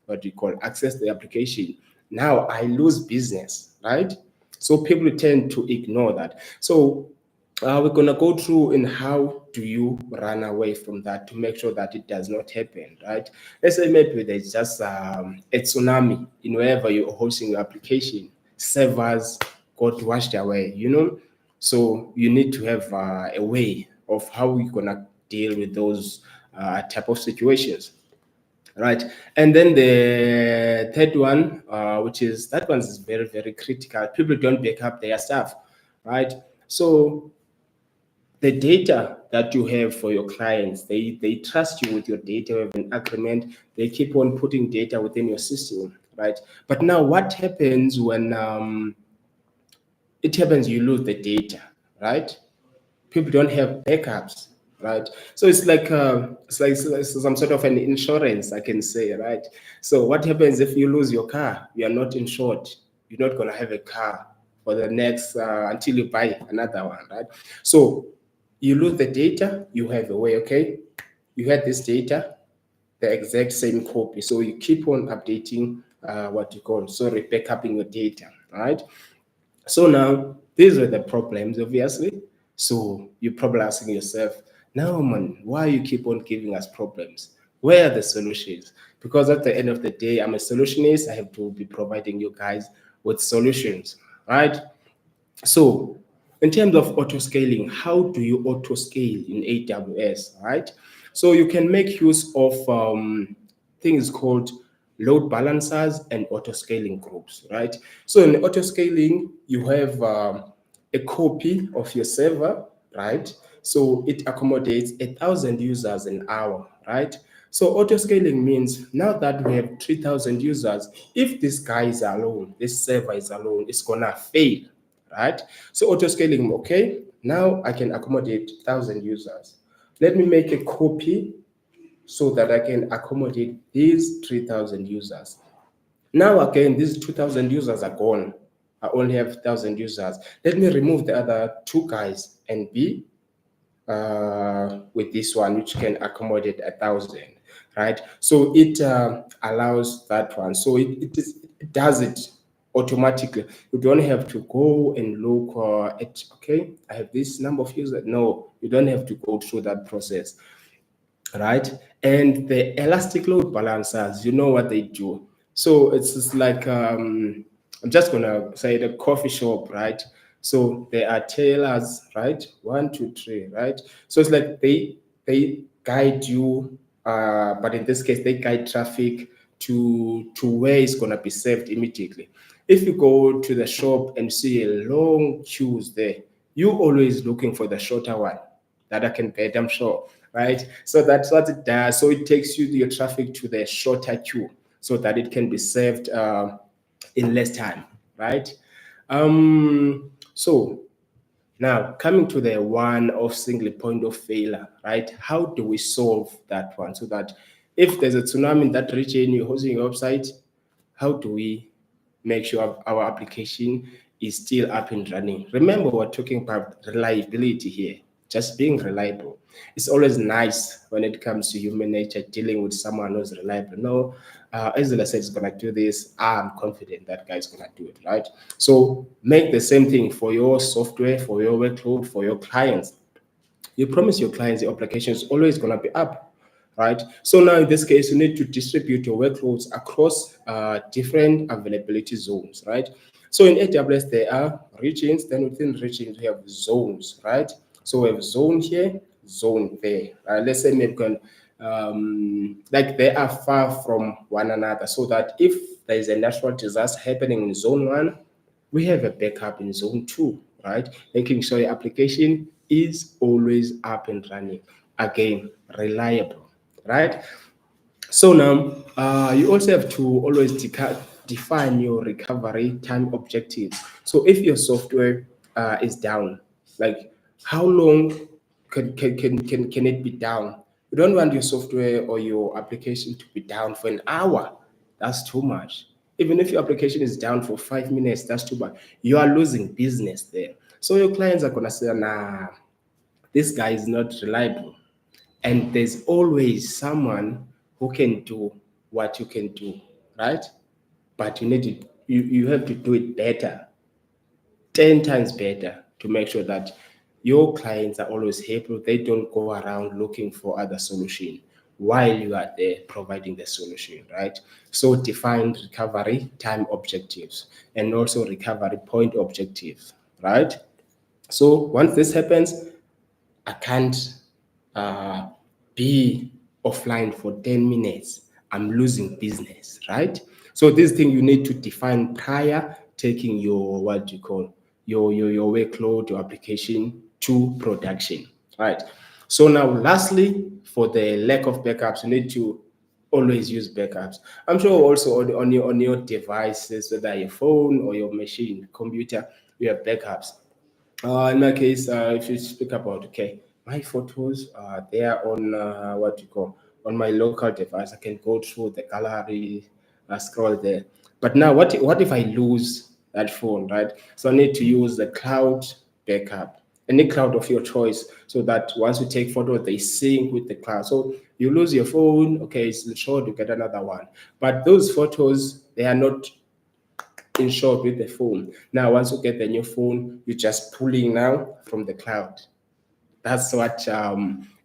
what do you call, access the application. Now I lose business, right? So people tend to ignore that. So we're gonna go through in how do you run away from that to make sure that it does not happen, right? Let's say maybe there's just a tsunami in wherever you're hosting your application, servers got washed away, So you need to have a way of how you're gonna deal with those type of situations, right? And then the third one, which is that one is very, very critical. People don't back up their stuff, right? So the data that you have for your clients, they trust you with your data, you have an agreement, they keep on putting data within your system, right? But now what happens when it happens you lose the data, right? People don't have backups, right? So it's like some sort of an insurance, I can say, right? So what happens if you lose your car? You are not insured. You're not going to have a car for the next until you buy another one, right? So you lose the data. You have a way, okay? You had this data, the exact same copy. So you keep on updating what you call, sorry, backupping your data, right? So now these are the problems, obviously. So you're probably asking yourself, now, man, why you keep on giving us problems? Where are the solutions? Because at the end of the day, I'm a solutionist. I have to be providing you guys with solutions, right? So, in terms of auto scaling, how do you auto scale in AWS, right? So, you can make use of things called load balancers and auto scaling groups, right? So, in auto scaling, you have a copy of your server, right? So, it accommodates 1,000 users an hour, right? So auto scaling means now that we have 3,000 users, if this guy is alone, this server is alone, it's gonna fail, right? So auto scaling, okay, now I can accommodate 1,000 users. Let me make a copy so that I can accommodate these 3,000 users. Now again, these 2,000 users are gone. I only have 1,000 users. Let me remove the other two guys and be with this one, which can accommodate 1,000, right? So it allows that one. So it does it automatically. You don't have to go and look at, okay, I have this number of users. No, you don't have to go through that process, right? And the elastic load balancers, you know what they do. So it's just like I'm just gonna say the coffee shop, right? So there are tailors, right? One, two, three, right? So it's like they guide you, but in this case they guide traffic to where it's gonna be served immediately. If you go to the shop and see a long queues there, you always looking for the shorter one that I can get, I'm sure, right? So that's what it does. So it takes you your traffic to the shorter queue so that it can be served in less time, right? So now coming to the one of single point of failure, right? How do we solve that one so that if there's a tsunami in that region, you're hosting your website, how do we make sure our application is still up and running? Remember, we're talking about reliability here, just being reliable. It's always nice when it comes to human nature dealing with someone who's reliable. No, Ezra said he's gonna do this. I'm confident that guy's gonna do it, right? So make the same thing for your software, for your workload, for your clients. You promise your clients the application is always going to be up, right? So now in this case, you need to distribute your workloads across different availability zones, right? So in AWS, there are regions, then within regions, we have zones, right? So we have zone here, zone there. Let's say maybe can, like they are far from one another so that if there is a natural disaster happening in zone one, we have a backup in zone two, right? Making sure your application is always up and running. Again, reliable, right? So now you also have to always define your recovery time objectives. So if your software is down, like how long can it be down? You don't want your software or your application to be down for an hour. That's too much. Even if your application is down for 5 minutes, that's too bad. You are losing business there. So your clients are gonna say, nah, this guy is not reliable. And there's always someone who can do what you can do, right? But you have to do it better, 10 times better to make sure that your clients are always happy. They don't go around looking for other solution while you are there providing the solution, right? So define recovery time objectives and also recovery point objectives, right? So once this happens, I can't uh, be offline for 10 minutes. I'm losing business, right? So this thing you need to define prior taking your what do you call your workload, your application to production, right? So now lastly, for the lack of backups, you need to always use backups. I'm sure also on your devices, whether your phone or your machine, computer, you have backups. In my case, if you speak about, okay, my photos are there on what you call on my local device. I can go through the gallery, scroll there. But now, what if I lose that phone, right? So I need to use the cloud backup, any cloud of your choice, so that once you take photos, they sync with the cloud. So you lose your phone, okay, it's sure to get another one. But those photos, they are not insured with the phone. Now, once you get the new phone, you're just pulling now from the cloud. That's what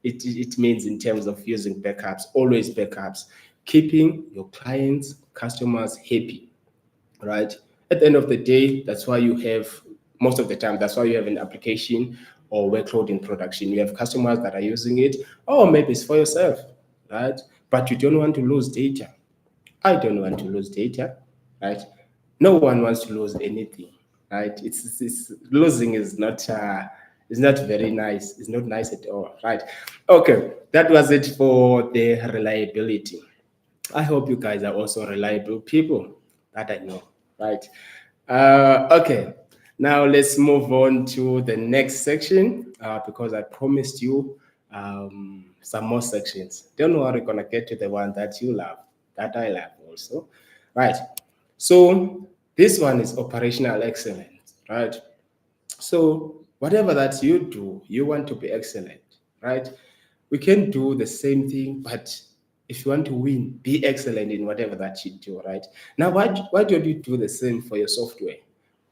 it means in terms of using backups, always backups, keeping your clients, customers happy, right? At the end of the day, that's why you have, most of the time, that's why you have an application or workload in production. You have customers that are using it, or maybe it's for yourself, right? But you don't want to lose data. I don't want to lose data, right? No one wants to lose anything, right? It's losing is not very nice. It's not nice at all, right? Okay, that was it for the reliability. I hope you guys are also reliable people that I know, right? Okay, now let's move on to the next section because I promised you some more sections. Don't worry, we're gonna get to the one that you love, that I love also, right? So this one is operational excellence, right? So whatever that you do, you want to be excellent, right? We can do the same thing, but if you want to win, be excellent in whatever that you do, right? Now, why don't you do the same for your software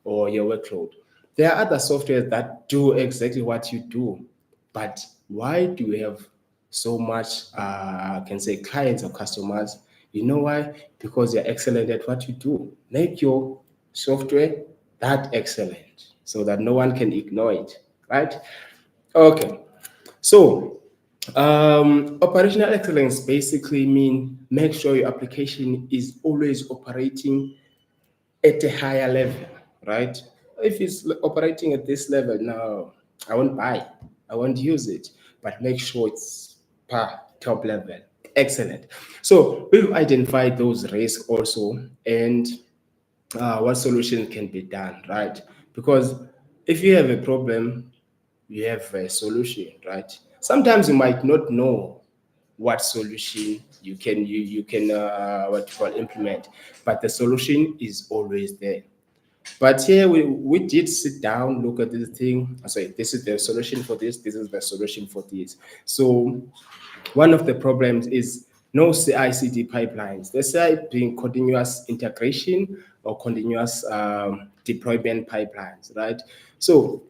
or your workload? There are other softwares that do exactly what you do, but why do you have so much, I can say, clients or customers? You know why? Because you're excellent at what you do. Make your software that excellent so that no one can ignore it, right? Okay, so operational excellence basically mean make sure your application is always operating at a higher level, right? If it's operating at this level, no, I won't buy, I won't use it, but make sure it's top level. Excellent. So we've identified those risks also, and what solution can be done, right? Because if you have a problem, you have a solution, right? Sometimes you might not know what solution you can what you call implement, but the solution is always there. But here we did sit down, look at this thing. I say this is the solution for this. This is the solution for this. So one of the problems is no CI/CD pipelines. The CI being continuous integration or continuous deployment pipelines, right? So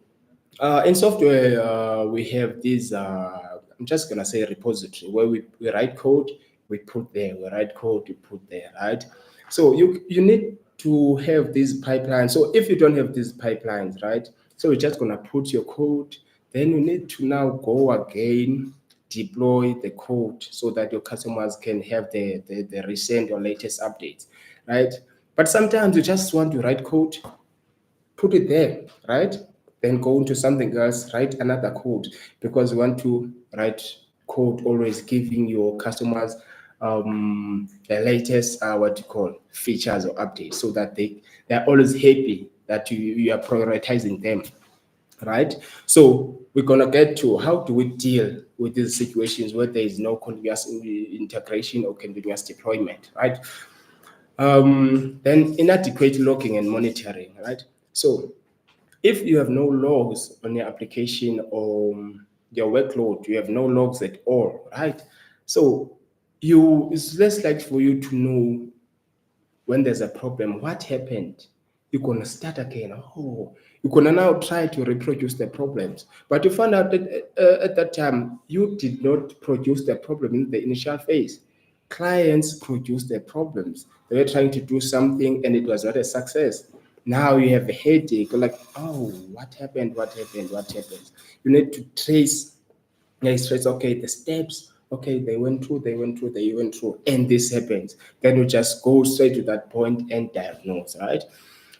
in software, we have this, I'm just going to say repository where we write code, we put there, we write code, we put there, right? So you need to have these pipelines. So if you don't have these pipelines, right? So you're just going to put your code, then you need to now go again, deploy the code so that your customers can have the recent or latest updates, right? But sometimes you just want to write code, put it there, right? Then go into something else, write another code because you want to write code always giving your customers the latest what you call features or updates so that they're always happy that you are prioritizing them, right? So we're gonna get to how do we deal with these situations where there is no continuous integration or continuous deployment, right? Then inadequate logging and monitoring, right? So if you have no logs on your application or your workload, you have no logs at all, right? So it's less likely for you to know when there's a problem, what happened. You're gonna start again. Oh, you're gonna now try to reproduce the problems, but you find out that at that time you did not produce the problem in the initial phase. Clients produced their problems. They were trying to do something and it was not a success. Now you have a headache. You're like, oh, what happened? What happened? What happened? You need to trace. Yes, trace. Okay, the steps. Okay, they went through. They went through. They went through, and this happens. Then you just go straight to that point and diagnose. Right?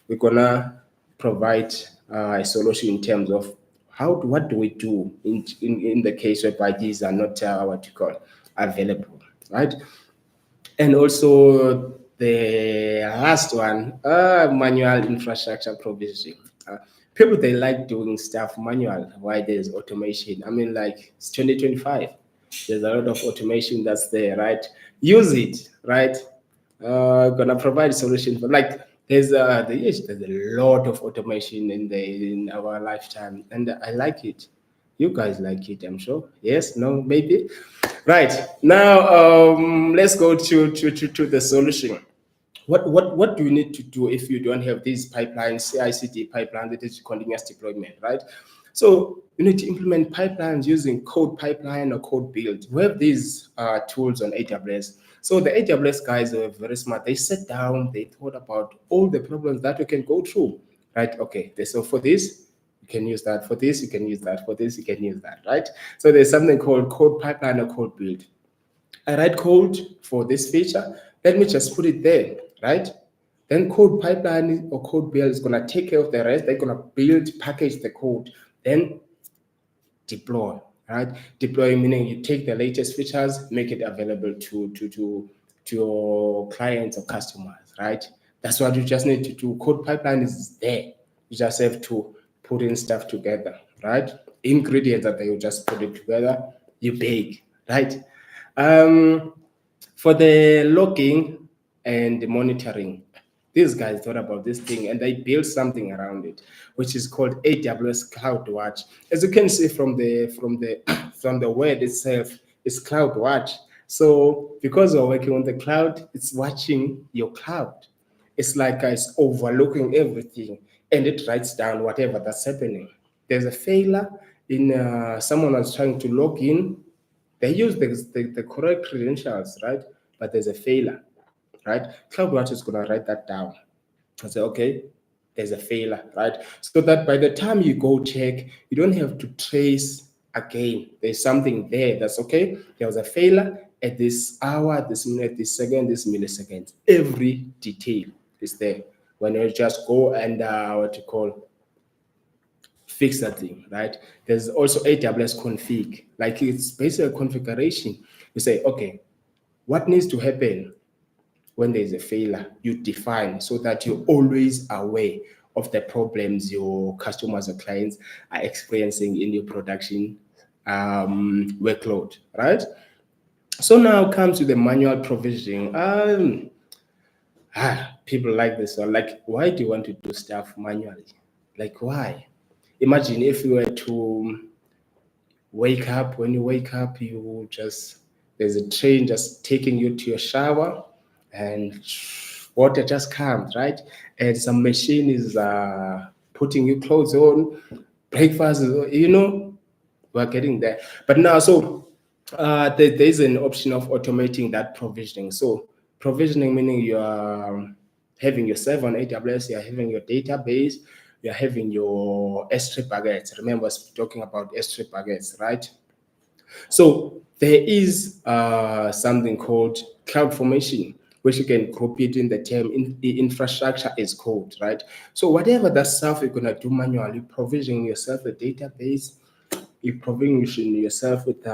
We're gonna provide a solution in terms of what do we do in the case whereby these are not what you call available, right? And also the last one, manual infrastructure provisioning. People they like doing stuff manual. Why there's automation? I mean, like it's 2025. There's a lot of automation that's there, right? Use it, right? Gonna provide solutions, but like there's a lot of automation in our lifetime, and I like it. You guys like it, I'm sure. Yes, no, maybe. Right now, let's go to the solution. What do you need to do if you don't have these pipelines, CI/CD pipeline that is continuous deployment, right? So you need to implement pipelines using code pipeline or code build. We have these tools on AWS. So the AWS guys are very smart. They sat down, they thought about all the problems that we can go through, right? Okay, so for this, you can use that. For this, you can use that. For this, you can use that, right? So there's something called code pipeline or code build. I write code for this feature. Let me just put it there, right? Then code pipeline or code build is gonna take care of the rest. They're gonna build, package the code, then deploy, right? Deploy meaning you take the latest features, make it available to your clients or customers, right? That's what you just need to do. Code pipeline is there. You just have to put in stuff together, right? Ingredients that you just put it together, you bake, right? Um, for the logging and the monitoring, these guys thought about this thing and they built something around it, which is called AWS CloudWatch. As you can see from the from the word itself, it's CloudWatch. So because we're working on the cloud, it's watching your cloud. It's like it's overlooking everything and it writes down whatever that's happening. There's a failure in someone was trying to log in. They use the correct credentials, right? But there's a failure, right? CloudWatch is going to write that down and say, okay, there's a failure, right? So that by the time you go check, you don't have to trace again. There's something there that's okay. There was a failure at this hour, this minute, this second, this millisecond. Every detail is there. When you just go and what you call fix that thing, right? There's also AWS config, like it's basically a configuration. You say, okay, what needs to happen when there's a failure? You define so that you're always aware of the problems your customers or clients are experiencing in your production workload, right? So now comes to the manual provisioning. People like this one. Like, why do you want to do stuff manually? Like, why? Imagine if you were to wake up. When you wake up, you just there's a train just taking you to your shower, and water just comes, right? And some machine is putting you clothes on, breakfast. We're getting there. But now, so there's an option of automating that provisioning. So provisioning meaning you are having your server on AWS, you're having your database, you're having your S3 buckets. Remember, I was talking about S3 buckets, right? So there is something called cloud formation, which you can group it in the term in the infrastructure as code, right? So whatever that stuff you're gonna do manually, provisioning yourself a database, you provision yourself with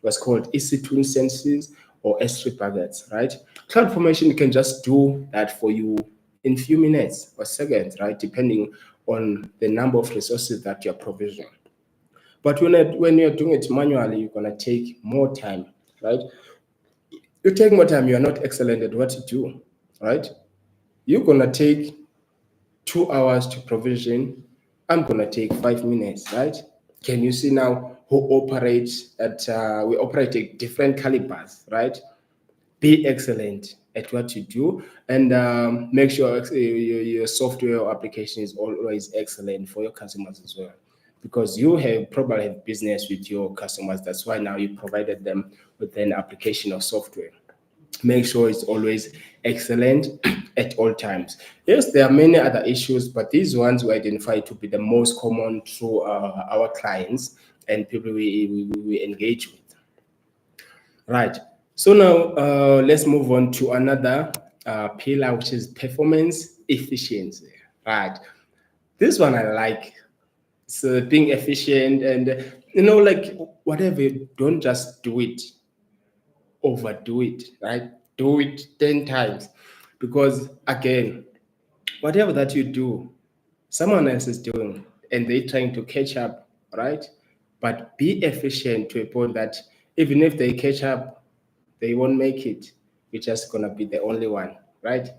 what's called EC2 instances or S3 buckets, right? Cloud formation can just do that for you in few minutes or seconds, right? Depending on the number of resources that you're provisioning. But when you're doing it manually, you're gonna take more time, right? You take more time, you're not excellent at what you do, right? You're gonna take 2 hours to provision. I'm gonna take 5 minutes, right? Can you see now who operates at? We operate at different calibers, right? Be excellent at what you do, and make sure your software or application is always excellent for your customers as well, because you have probably have business with your customers. That's why now you provided them with an application or software. Make sure it's always excellent at all times. Yes, there are many other issues, but these ones we identify to be the most common through our clients and people we engage with. Right. So now let's move on to another pillar, which is performance efficiency. Right. This one I like. So being efficient and like whatever, don't just do it, overdo it, right? Do it 10 times. Because again, whatever that you do, someone else is doing and they're trying to catch up, right? But be efficient to a point that even if they catch up, they won't make it. You're just gonna be the only one, right?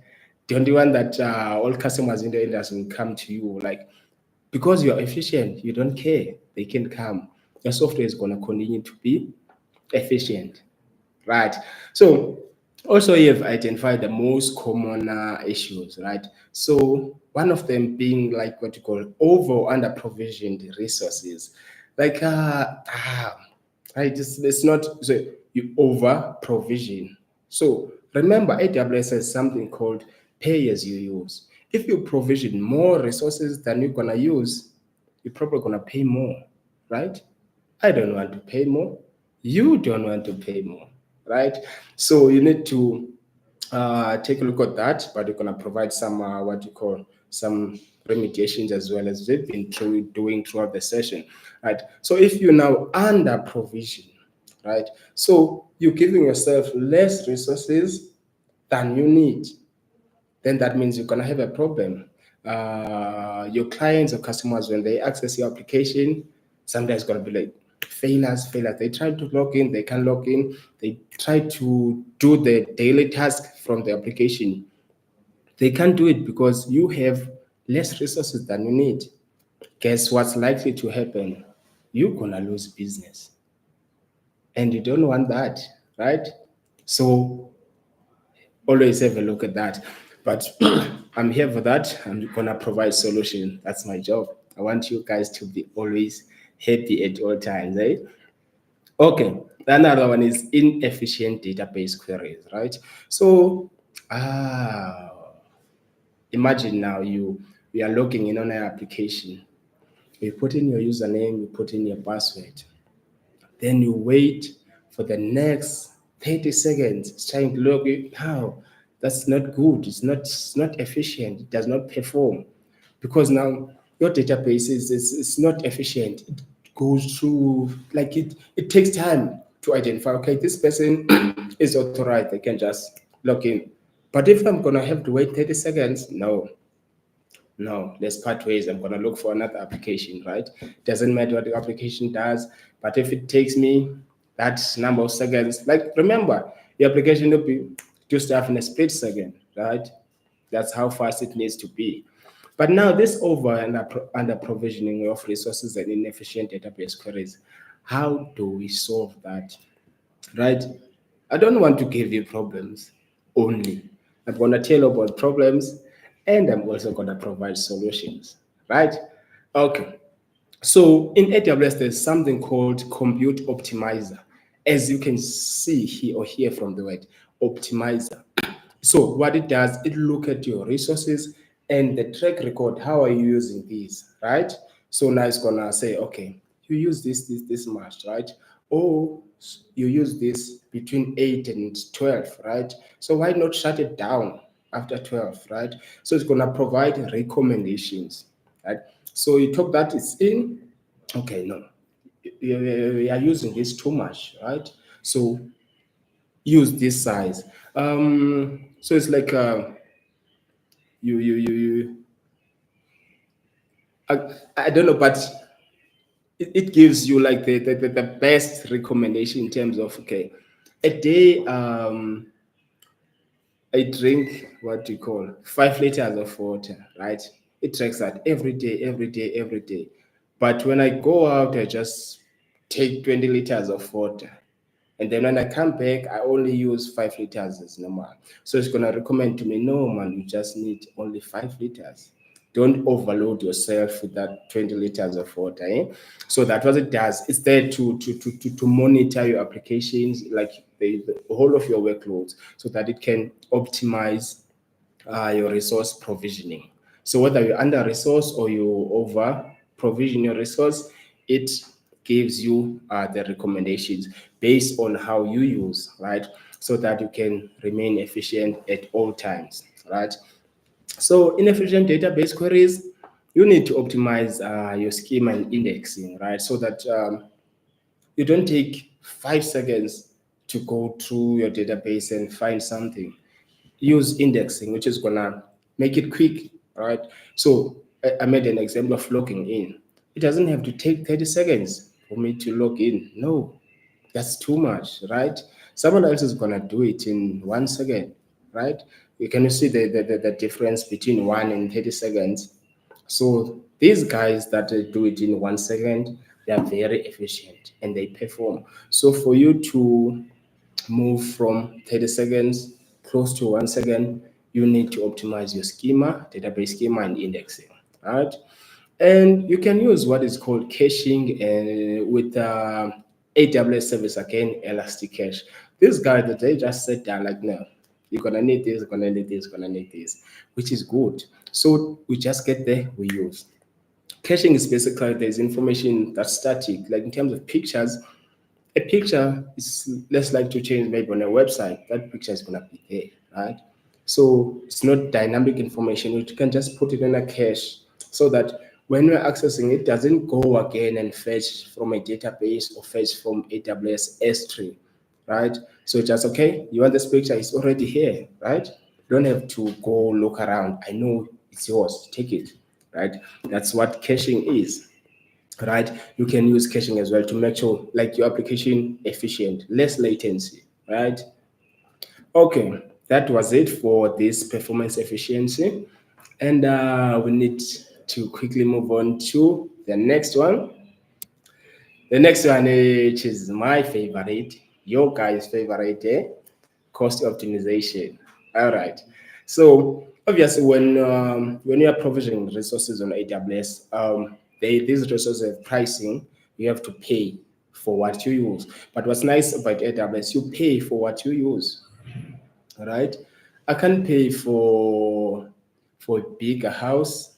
The only one that all customers in the industry will come to you, like, because you're efficient, you don't care. They can come. Your software is gonna continue to be efficient, right? So also you've identified the most common issues, right? So One of them being like what you call over or under provisioned resources. Like right, it's not so you over provision. So remember, AWS has something called pay as you use. If you provision more resources than you're gonna use, you're probably gonna pay more, right? I don't want to pay more. You don't want to pay more, right? So you need to take a look at that, but you're gonna provide some what you call some remediations as well as we've been doing throughout the session, right? So if you're now under provision, right? So you're giving yourself less resources than you need, then that means you're gonna have a problem. Your clients or customers, when they access your application, sometimes gonna be like failures. They try to log in, they can't log in. They try to do the daily task from the application. They can't do it because you have less resources than you need. Guess what's likely to happen? You're gonna lose business, and you don't want that, right? So always have a look at that. But I'm here for that. I'm gonna provide solution. That's my job. I want you guys to be always happy at all times, right? Okay. Another one is inefficient database queries, right? So imagine now you are logging in on an application. You put in your username, you put in your password. Then you wait for the next 30 seconds. It's trying to log in. How? That's not good. It's not efficient. It does not perform because now your database is not efficient. It goes through like it takes time to identify. Okay, this person is authorized. They can just log in. But if I'm gonna have to wait 30 seconds, no, let's part ways. I'm going to look for another application, right? Doesn't matter what the application does, but if it takes me that number of seconds, like remember, the application will be do stuff in a split second, right? That's how fast it needs to be. But now this over and under provisioning of resources and inefficient database queries, how do we solve that? Right? I don't want to give you problems only. I'm going to tell you about problems and I'm also going to provide solutions. Right? Okay. So in AWS, there's something called Compute Optimizer. As you can see here or hear from the word optimizer. So what it does, it look at your resources and the track record. How are you using these, right? So now it's gonna say, okay, you use this much, right? Or you use this between 8 and 12, right? So why not shut it down after 12, right? So it's gonna provide recommendations, right? So you talk that it's in, okay, no, you are using this too much, right? So use this size. So it's like you I don't know, but it gives you like the best recommendation in terms of okay, a day I drink what do you call 5 liters of water, right? It tracks that every day. But when I go out, I just take 20 liters of water. And then when I come back, I only use 5 liters as normal. So it's gonna recommend to me, no man, you just need only 5 liters. Don't overload yourself with that 20 liters of water. So that what it does, it's there to monitor your applications, like the whole of your workloads, so that it can optimize your resource provisioning. So whether you're under resource or you over provision your resource, it gives you the recommendations based on how you use, right? So that you can remain efficient at all times, right? So inefficient database queries, you need to optimize your schema and indexing, right? So that you don't take 5 seconds to go through your database and find something. Use indexing, which is gonna make it quick, right? So I made an example of logging in. It doesn't have to take 30 seconds for me to log in. No, that's too much, right? Someone else is gonna do it in 1 second, right? You can see the difference between 1 and 30 seconds. So these guys that do it in 1 second, they are very efficient and they perform. So for you to move from 30 seconds close to 1 second, you need to optimize your schema, database schema, and indexing, right? And you can use what is called caching with AWS service again, Elastic Cache. This guy that they just sit down like, no, you're gonna need this, gonna need this, gonna need this, which is good. So we just get there, we use. Caching is basically there's information that's static, like in terms of pictures. A picture is less likely to change maybe on a website. That picture is gonna be there, right? So it's not dynamic information. You can just put it in a cache so that when you're accessing it, doesn't go again and fetch from a database or fetch from AWS S3, right? So just okay, you want this picture, it's already here, right? You don't have to go look around. I know it's yours, take it, right? That's what caching is, right? You can use caching as well to make sure like your application efficient, less latency, right? Okay, that was it for this performance efficiency. And we need to quickly move on to the next one. The next one, which is my favorite, your guys' favorite, cost optimization. All right. So obviously, when you are provisioning resources on AWS, these resources have pricing. You have to pay for what you use. But what's nice about AWS, you pay for what you use. All right. I can pay for a bigger house,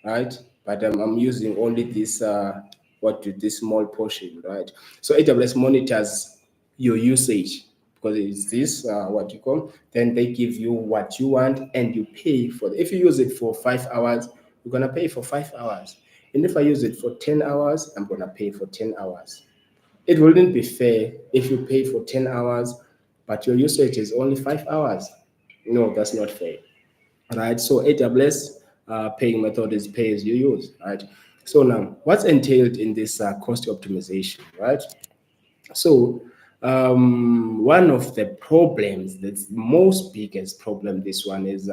right? But I'm using only this this small portion, right? So AWS monitors your usage because it's this what you call. Then they give you what you want and you pay for it. If you use it for 5 hours, you're gonna pay for 5 hours. And if I use it for 10 hours, I'm gonna pay for 10 hours. It wouldn't be fair if you pay for 10 hours, but your usage is only 5 hours. No, that's not fair, right? So AWS paying method is pay as you use, right? So now, what's entailed in this cost optimization, right? So one of the problems, that's the most biggest problem, this one is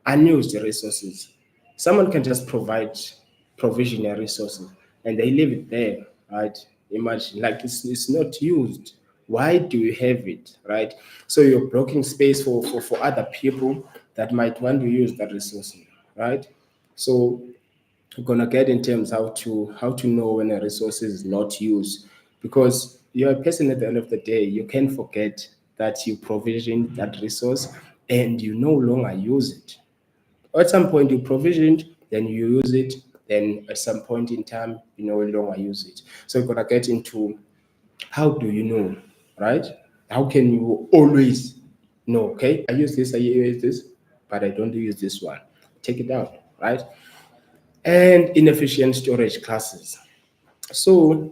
unused resources. Someone can just provision a resources and they leave it there, right? Imagine like it's not used. Why do you have it, right? So you're blocking space for other people that might want to use that resource, right? So we're gonna get in terms how to know when a resource is not used, because you're a person at the end of the day, you can forget that you provisioned that resource and you no longer use it. At some point you provisioned, then you use it, then at some point in time you no longer use it. So we're gonna get into how do you know, right? How can you always know? Okay, I use this, I use this, but I don't use this one. Take it out, right? And inefficient storage classes. So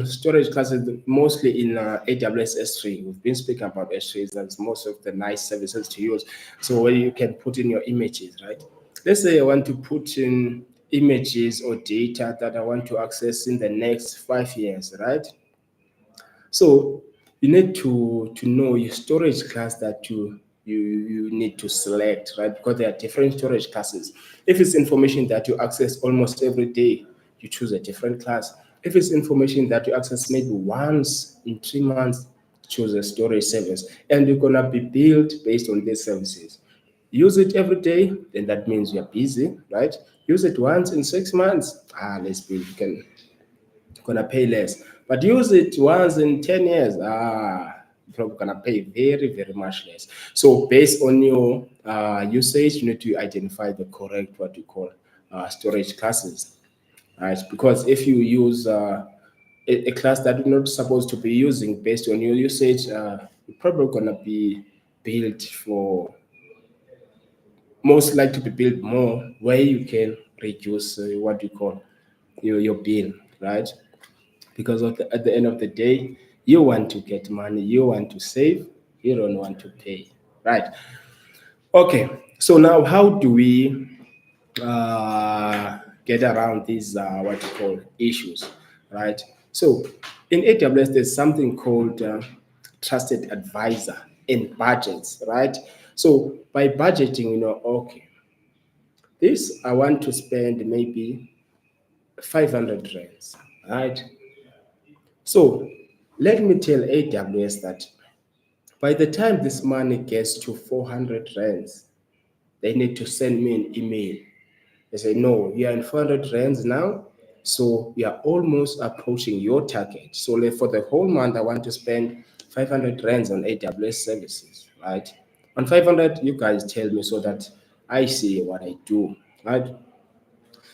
storage classes mostly in AWS S3. We've been speaking about S3, that's most of the nice services to use. So where you can put in your images, right? Let's say I want to put in images or data that I want to access in the next 5 years, right? So you need to know your storage class that you need to select, right? Because there are different storage classes. If it's information that you access almost every day, you choose a different class. If it's information that you access maybe once in 3 months, choose a storage service. And you're gonna be built based on these services. Use it every day, then that means you're busy, right? Use it once in 6 months. Let's be, you can gonna pay less. But use it once in 10 years, you're probably gonna pay very, very much less. So based on your usage, you need to identify the correct what you call storage classes, right? Because if you use a class that you're not supposed to be using based on your usage, you're probably gonna be built for most likely to be built more where you can reduce what you call your bill, right? Because at the end of the day, you want to get money, you want to save, you don't want to pay, right? Okay, so now how do we get around these what you call issues, right? So in AWS, there's something called trusted advisor in budgets, right? So by budgeting, okay, this I want to spend maybe 500 rands, right? So let me tell AWS that by the time this money gets to 400 rands, they need to send me an email. They say, no, you are in 400 rands now. So we are almost approaching your target. So for the whole month, I want to spend 500 rands on AWS services, right? On 500, you guys tell me so that I see what I do, right?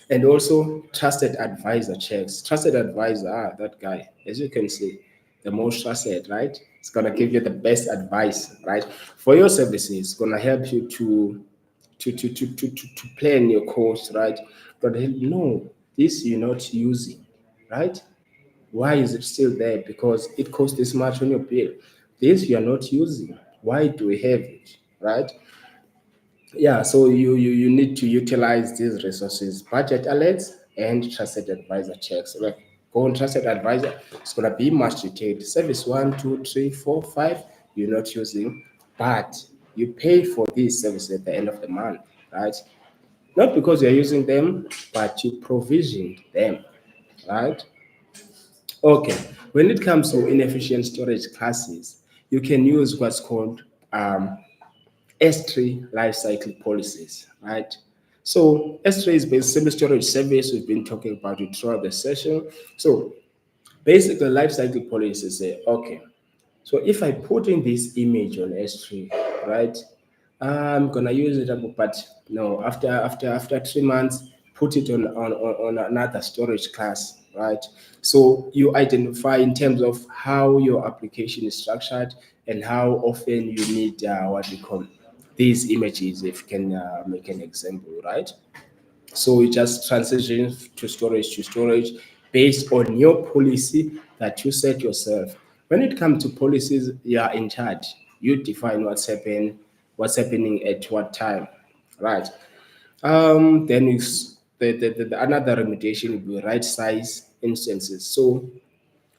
And also trusted advisor checks. Trusted advisor, that guy, as you can see, the most trusted, right? It's gonna give you the best advice, right? For your services, it's gonna help you to plan your course, right? Gonna help you know this you're not using, right? Why is it still there? Because it costs this much on your bill. This you are not using. Why do we have it, right? Yeah, so you need to utilize these resources, budget alerts and trusted advisor checks. Like go on trusted advisor, it's gonna be much detailed. Service 1, 2, 3, 4, 5, you're not using, but you pay for these services at the end of the month, right? Not because you're using them, but you provisioned them, right? Okay. When it comes to inefficient storage classes, you can use what's called S3 lifecycle policies, right? So S3 is basically storage service. We've been talking about it throughout the session. So basically, lifecycle policies say, okay, so if I put in this image on S3, right, I'm gonna use it, but no, after 3 months, put it on another storage class, right? So you identify in terms of how your application is structured and how often you need what we call these images. If you can make an example, right? So it just transitions to storage based on your policy that you set yourself. When it comes to policies, you are in charge. You define what's happening at what time, right? Then it's the another remediation will be right size instances. So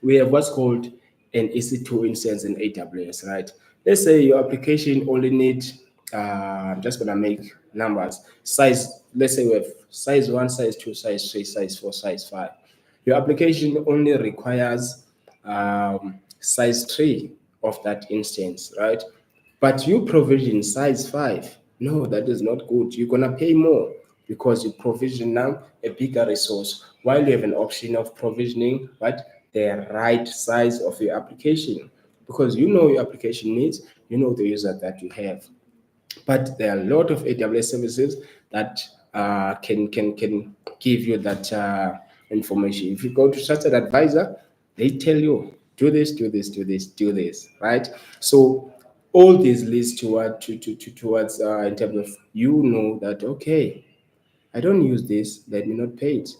we have what's called an EC2 instance in AWS, right? Let's say your application only needs, I'm just gonna make numbers, size, let's say we have size 1, size 2, size 3, size 4, size 5. Your application only requires size 3 of that instance, right? But you provision size 5. No, that is not good. You're going to pay more because you provision now a bigger resource while you have an option of provisioning what the right size of your application, because you know your application needs, you know the user that you have. But there are a lot of AWS services that can give you that information. If you go to trusted advisor, they tell you do this, do this, do this, do this, right? So all this leads toward towards in terms of you know that okay, I don't use this, let me not pay it.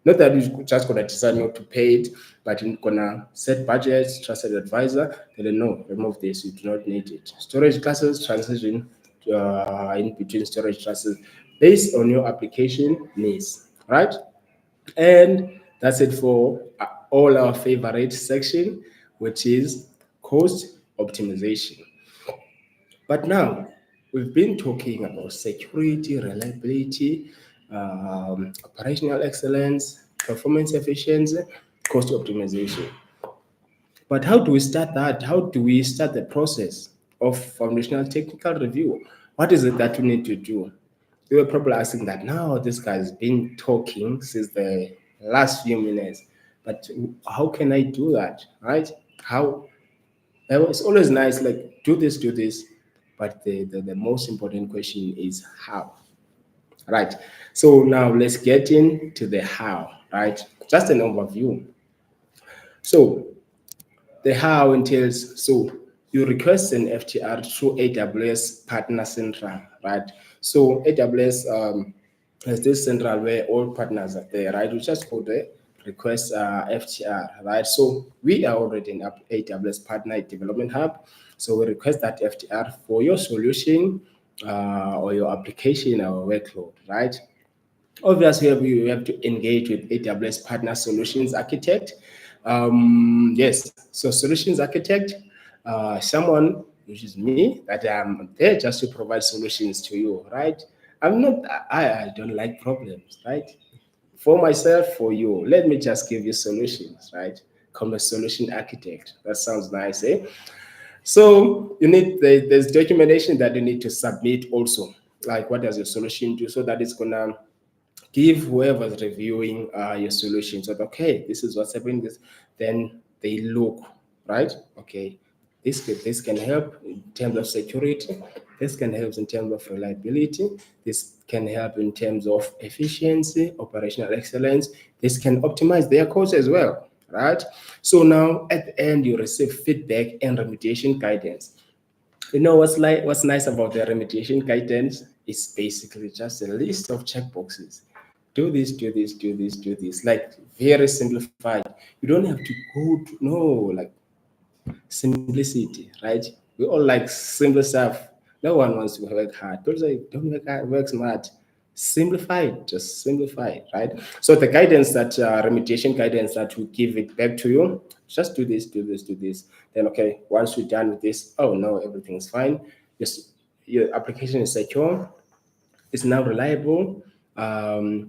Not that you're just gonna decide not to pay it, but you're gonna set budgets, trusted advisor, then no, remove this, you do not need it. Storage classes, transition in between storage classes based on your application needs, right? And that's it for all our favorite section, which is cost optimization. But now we've been talking about security, reliability, operational excellence, performance efficiency, cost optimization. But how do we start that? How do we start the process of foundational technical review? What is it that we need to do? You were probably asking that now this guy's been talking since the last few minutes, but how can I do that? Right? How it's always nice, like do this, but the most important question is how, right? So now let's get into the how, right? Just an overview. So the how entails, so you request an FTR through AWS Partner Central, right? So AWS has this central where all partners are there, right? You just go there, request FTR, right? So we are already in AWS Partner Development Hub. So we request that FTR for your solution or your application or workload, right? Obviously, we have to engage with AWS Partner Solutions Architect. Yes, so Solutions Architect, someone which is me, that I'm there just to provide solutions to you, right? I'm not, I don't like problems, right? For myself, for you, let me just give you solutions, right? Come a solution architect. That sounds nice, eh? So you need there's documentation that you need to submit also. like what does your solution do, so that it's gonna give whoever's reviewing your solution, so that, okay, this is what's happening, this, then they look, right, okay, this can help in terms of security, this can help in terms of reliability, this can help in terms of efficiency, operational excellence, this can optimize their costs as well, right? So now at the end you receive feedback and remediation guidance. You know what's nice about the remediation guidance? It's basically just a list of checkboxes. Do this, do this, do this, do this. Like very simplified. You don't have to go to no, like simplicity, right? We all like simple stuff. No one wants to work hard. Don't say don't work hard, work smart. Simplify it, just simplify it, right? So the guidance that remediation guidance that will give it back to you, just do this, do this, do this. Then okay, once you're done with this, oh no, everything's fine. Just your application is secure, it's now reliable,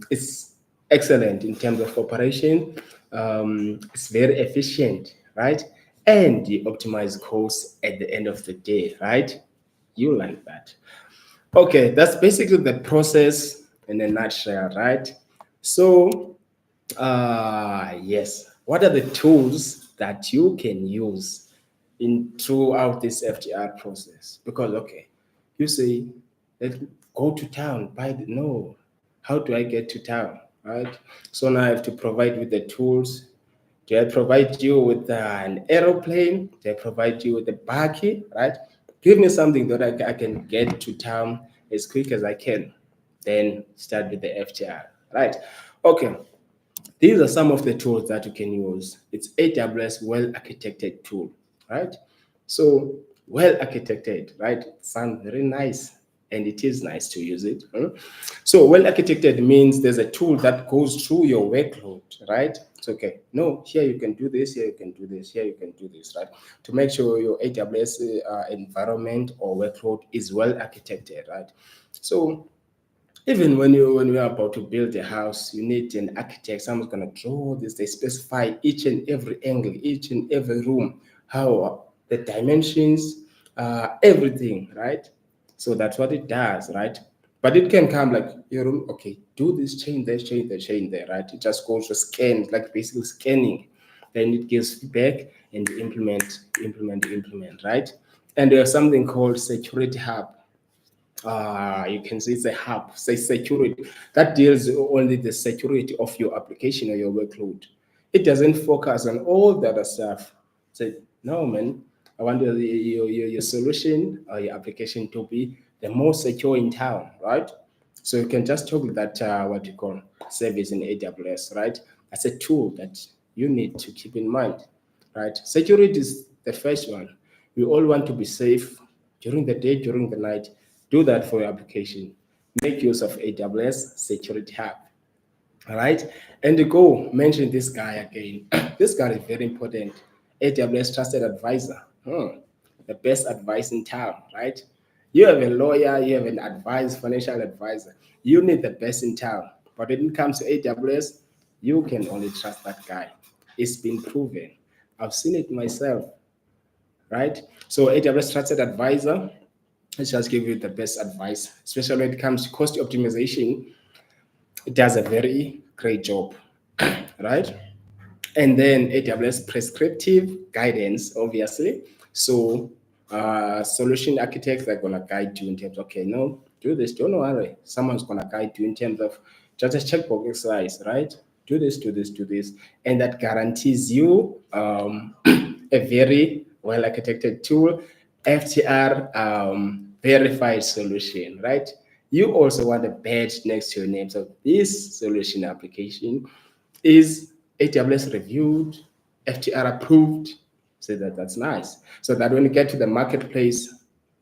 it's excellent in terms of operation, it's very efficient, right? And you optimize costs at the end of the day, right? You like that. Okay, that's basically the process in a nutshell, right? So, yes, what are the tools that you can use in throughout this FTR process? Because okay, you say, let's go to town, buy the no. How do I get to town? Right? So now I have to provide with the tools. Do I provide you with an aeroplane? Do I provide you with a buggy? Right? Give me something that I can get to town as quick as I can. Then start with the FTR. Right? Okay. These are some of the tools that you can use. It's AWS well-architected tool, right? So well-architected, right? Sounds very nice, and it is nice to use it. So well-architected means there's a tool that goes through your workload, right? It's okay. No, here you can do this, here you can do this, here you can do this, right? To make sure your AWS environment or workload is well-architected, right? So even when you're about to build a house, you need an architect. Someone's gonna draw this. They specify each and every angle, each and every room, how the dimensions, everything, right? So that's what it does, right? But it can come like your room. Okay, do this, change there, change there, change there, right? It just goes to scan, like basically scanning. Then it gives feedback and implement, right? And there's something called security hub. You can say it's a hub, say security, that deals only the security of your application or your workload. It doesn't focus on all the other stuff. Say, no, man, I want your solution or your application to be the most secure in town, right? So you can just talk that what you call service in AWS, right? As a tool that you need to keep in mind, right? Security is the first one. We all want to be safe during the day, during the night. Do that for your application. Make use of AWS Security Hub. All right. And to go mention this guy again. This guy is very important. AWS Trusted Advisor. The best advice in town, right? You have a lawyer, you have an financial advisor. You need the best in town. But when it comes to AWS, you can only trust that guy. It's been proven. I've seen it myself, right? So AWS Trusted Advisor, let's just give you the best advice, especially when it comes to cost optimization. It does a very great job, right? And then AWS prescriptive guidance, obviously. So solution architects are gonna guide you in terms of, okay, no, do this, don't worry. Someone's gonna guide you in terms of just a checkbox exercise, right? Do this, do this, do this. And that guarantees you a very well architected tool, FTR verified solution, right? You also want a badge next to your name. So this solution application is AWS reviewed, FTR approved. So that's nice. So that when you get to the marketplace,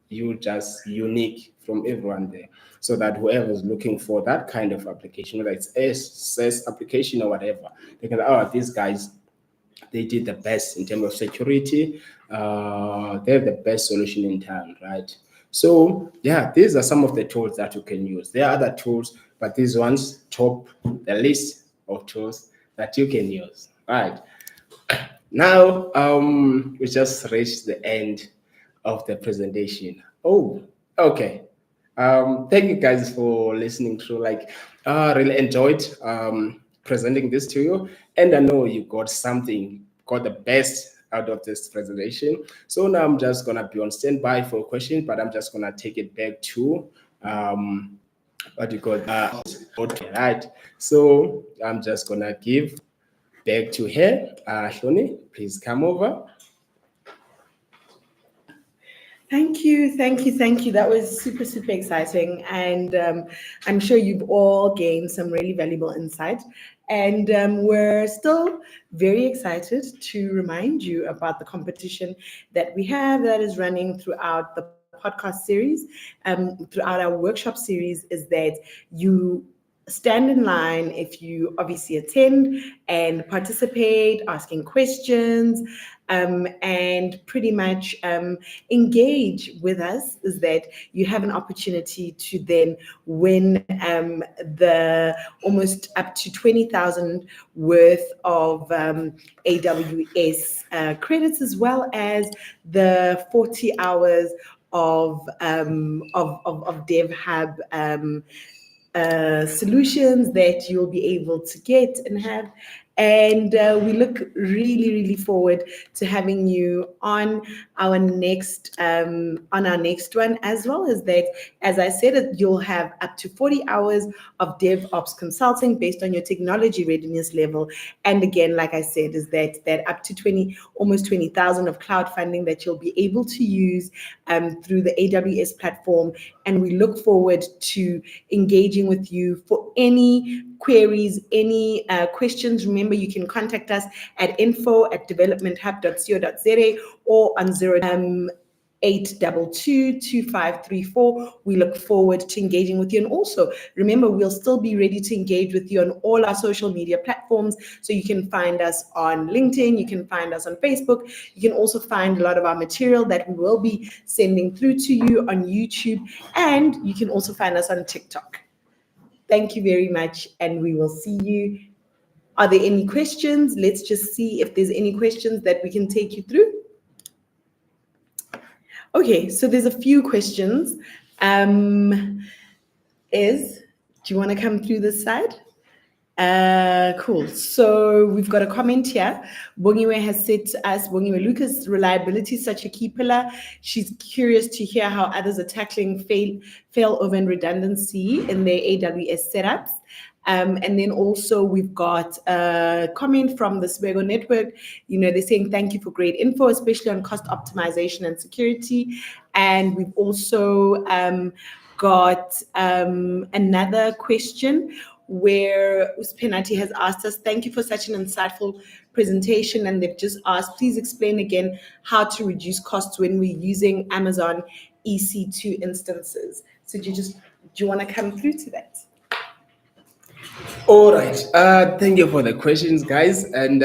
you just unique from everyone there. So that whoever is looking for that kind of application, whether it's SaaS application or whatever, they can, oh, these guys, they did the best in terms of security. They have the best solution in town, right? So yeah, these are some of the tools that you can use. There are other tools, but these ones top the list of tools that you can use. Right. Now we just reached the end of the presentation. Oh, okay. Thank you guys for listening through. Really enjoyed presenting this to you, and I know you got something, got the best out of this presentation. So now I'm just gonna be on standby for a question, but I'm just gonna take it back to what you call okay, right. So I'm just gonna give back to her. Shoni, please come over. Thank you, thank you, thank you. That was super, super exciting. And I'm sure you've all gained some really valuable insight. And we're still very excited to remind you about the competition that we have that is running throughout the podcast series, throughout our workshop series, is that you stand in line if you obviously attend and participate, asking questions, and pretty much engage with us, is that you have an opportunity to then win the almost up to 20,000 worth of AWS credits, as well as the 40 hours of Dev Hub solutions that you'll be able to get and have. And we look really, really forward to having you on our next one, as well as that. As I said, you'll have up to 40 hours of DevOps consulting based on your technology readiness level. And again, like I said, is that up to almost 20,000 of cloud funding that you'll be able to use through the AWS platform. And we look forward to engaging with you for any queries, any questions. Remember, you can contact us at info@developmenthub.co.za or on 0822-2534. We look forward to engaging with you. And also, remember, we'll still be ready to engage with you on all our social media platforms. So you can find us on LinkedIn, you can find us on Facebook, you can also find a lot of our material that we will be sending through to you on YouTube, and you can also find us on TikTok. Thank you very much, and we will see you. Are there any questions? Let's just see if there's any questions that we can take you through. Okay, so there's a few questions. Do you want to come through this side? Cool. So we've got a comment here. Bongiwe has said to us, Bongiwe Lucas, reliability is such a key pillar. She's curious to hear how others are tackling failover and redundancy in their AWS setups. And then also we've got a comment from the Sbego network. They're saying thank you for great info, especially on cost optimization and security. And we've also got another question where Uspenati has asked us, thank you for such an insightful presentation. And they've just asked, please explain again how to reduce costs when we're using Amazon EC2 instances. So do you want to come through to that? All right. Thank you for the questions, guys. And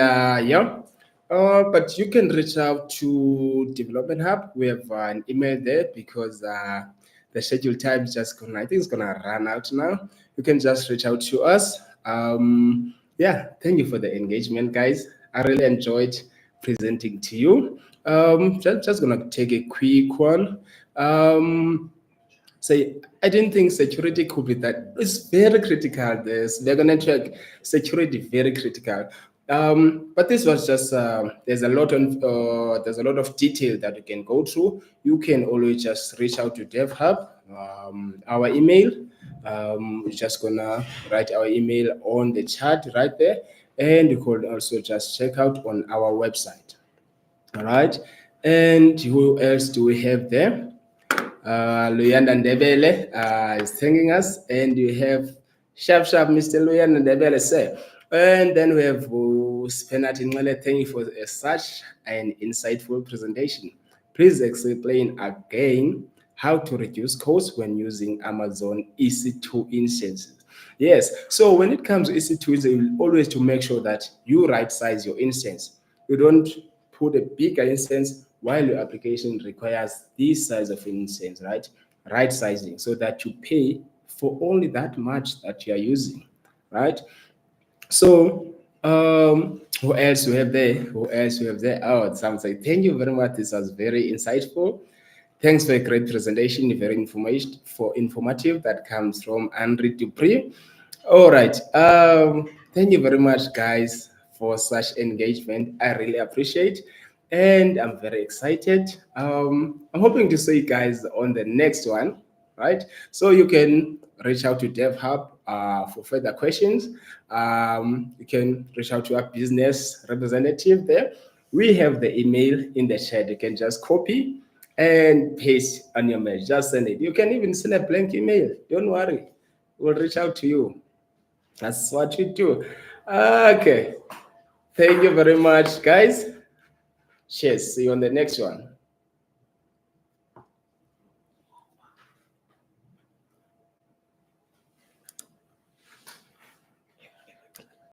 but you can reach out to Development Hub. We have an email there because the scheduled time is just I think it's gonna run out now. You can just reach out to us. Thank you for the engagement, guys. I really enjoyed presenting to you. Just gonna take a quick one. Say, I didn't think security could be that. It's very critical. This Lego network security very critical. But this was just there's a lot of detail that you can go through. You can always just reach out to DevHub. Our email. We're just gonna write our email on the chat right there, and you could also just check out on our website. All right. And who else do we have there? Luyanda Ndebele is thanking us, and you have Sharp Mr. Luyanda Ndebele sir. And then we have Spenati Ngwele. Thank you for such an insightful presentation. Please explain again how to reduce costs when using Amazon EC2 instances. Yes, so when it comes to EC2, you always to make sure that you right size your instance. You don't put a bigger instance while your application requires this size of instance, right? Right sizing so that you pay for only that much that you are using, right? So who else we have there? Oh, it sounds like thank you very much. This was very insightful. Thanks for a great presentation, very informative. That comes from Andre Dupree. All right. Thank you very much, guys, for such engagement. I really appreciate, and I'm very excited. I'm hoping to see you guys on the next one, right? So you can reach out to DevHub for further questions. You can reach out to our business representative there. We have the email in the chat. You can just copy and paste on your mail. Just send it. You can even send a blank email. Don't worry. We'll reach out to you. That's what we do. Okay. Thank you very much, guys. Cheers. See you on the next one.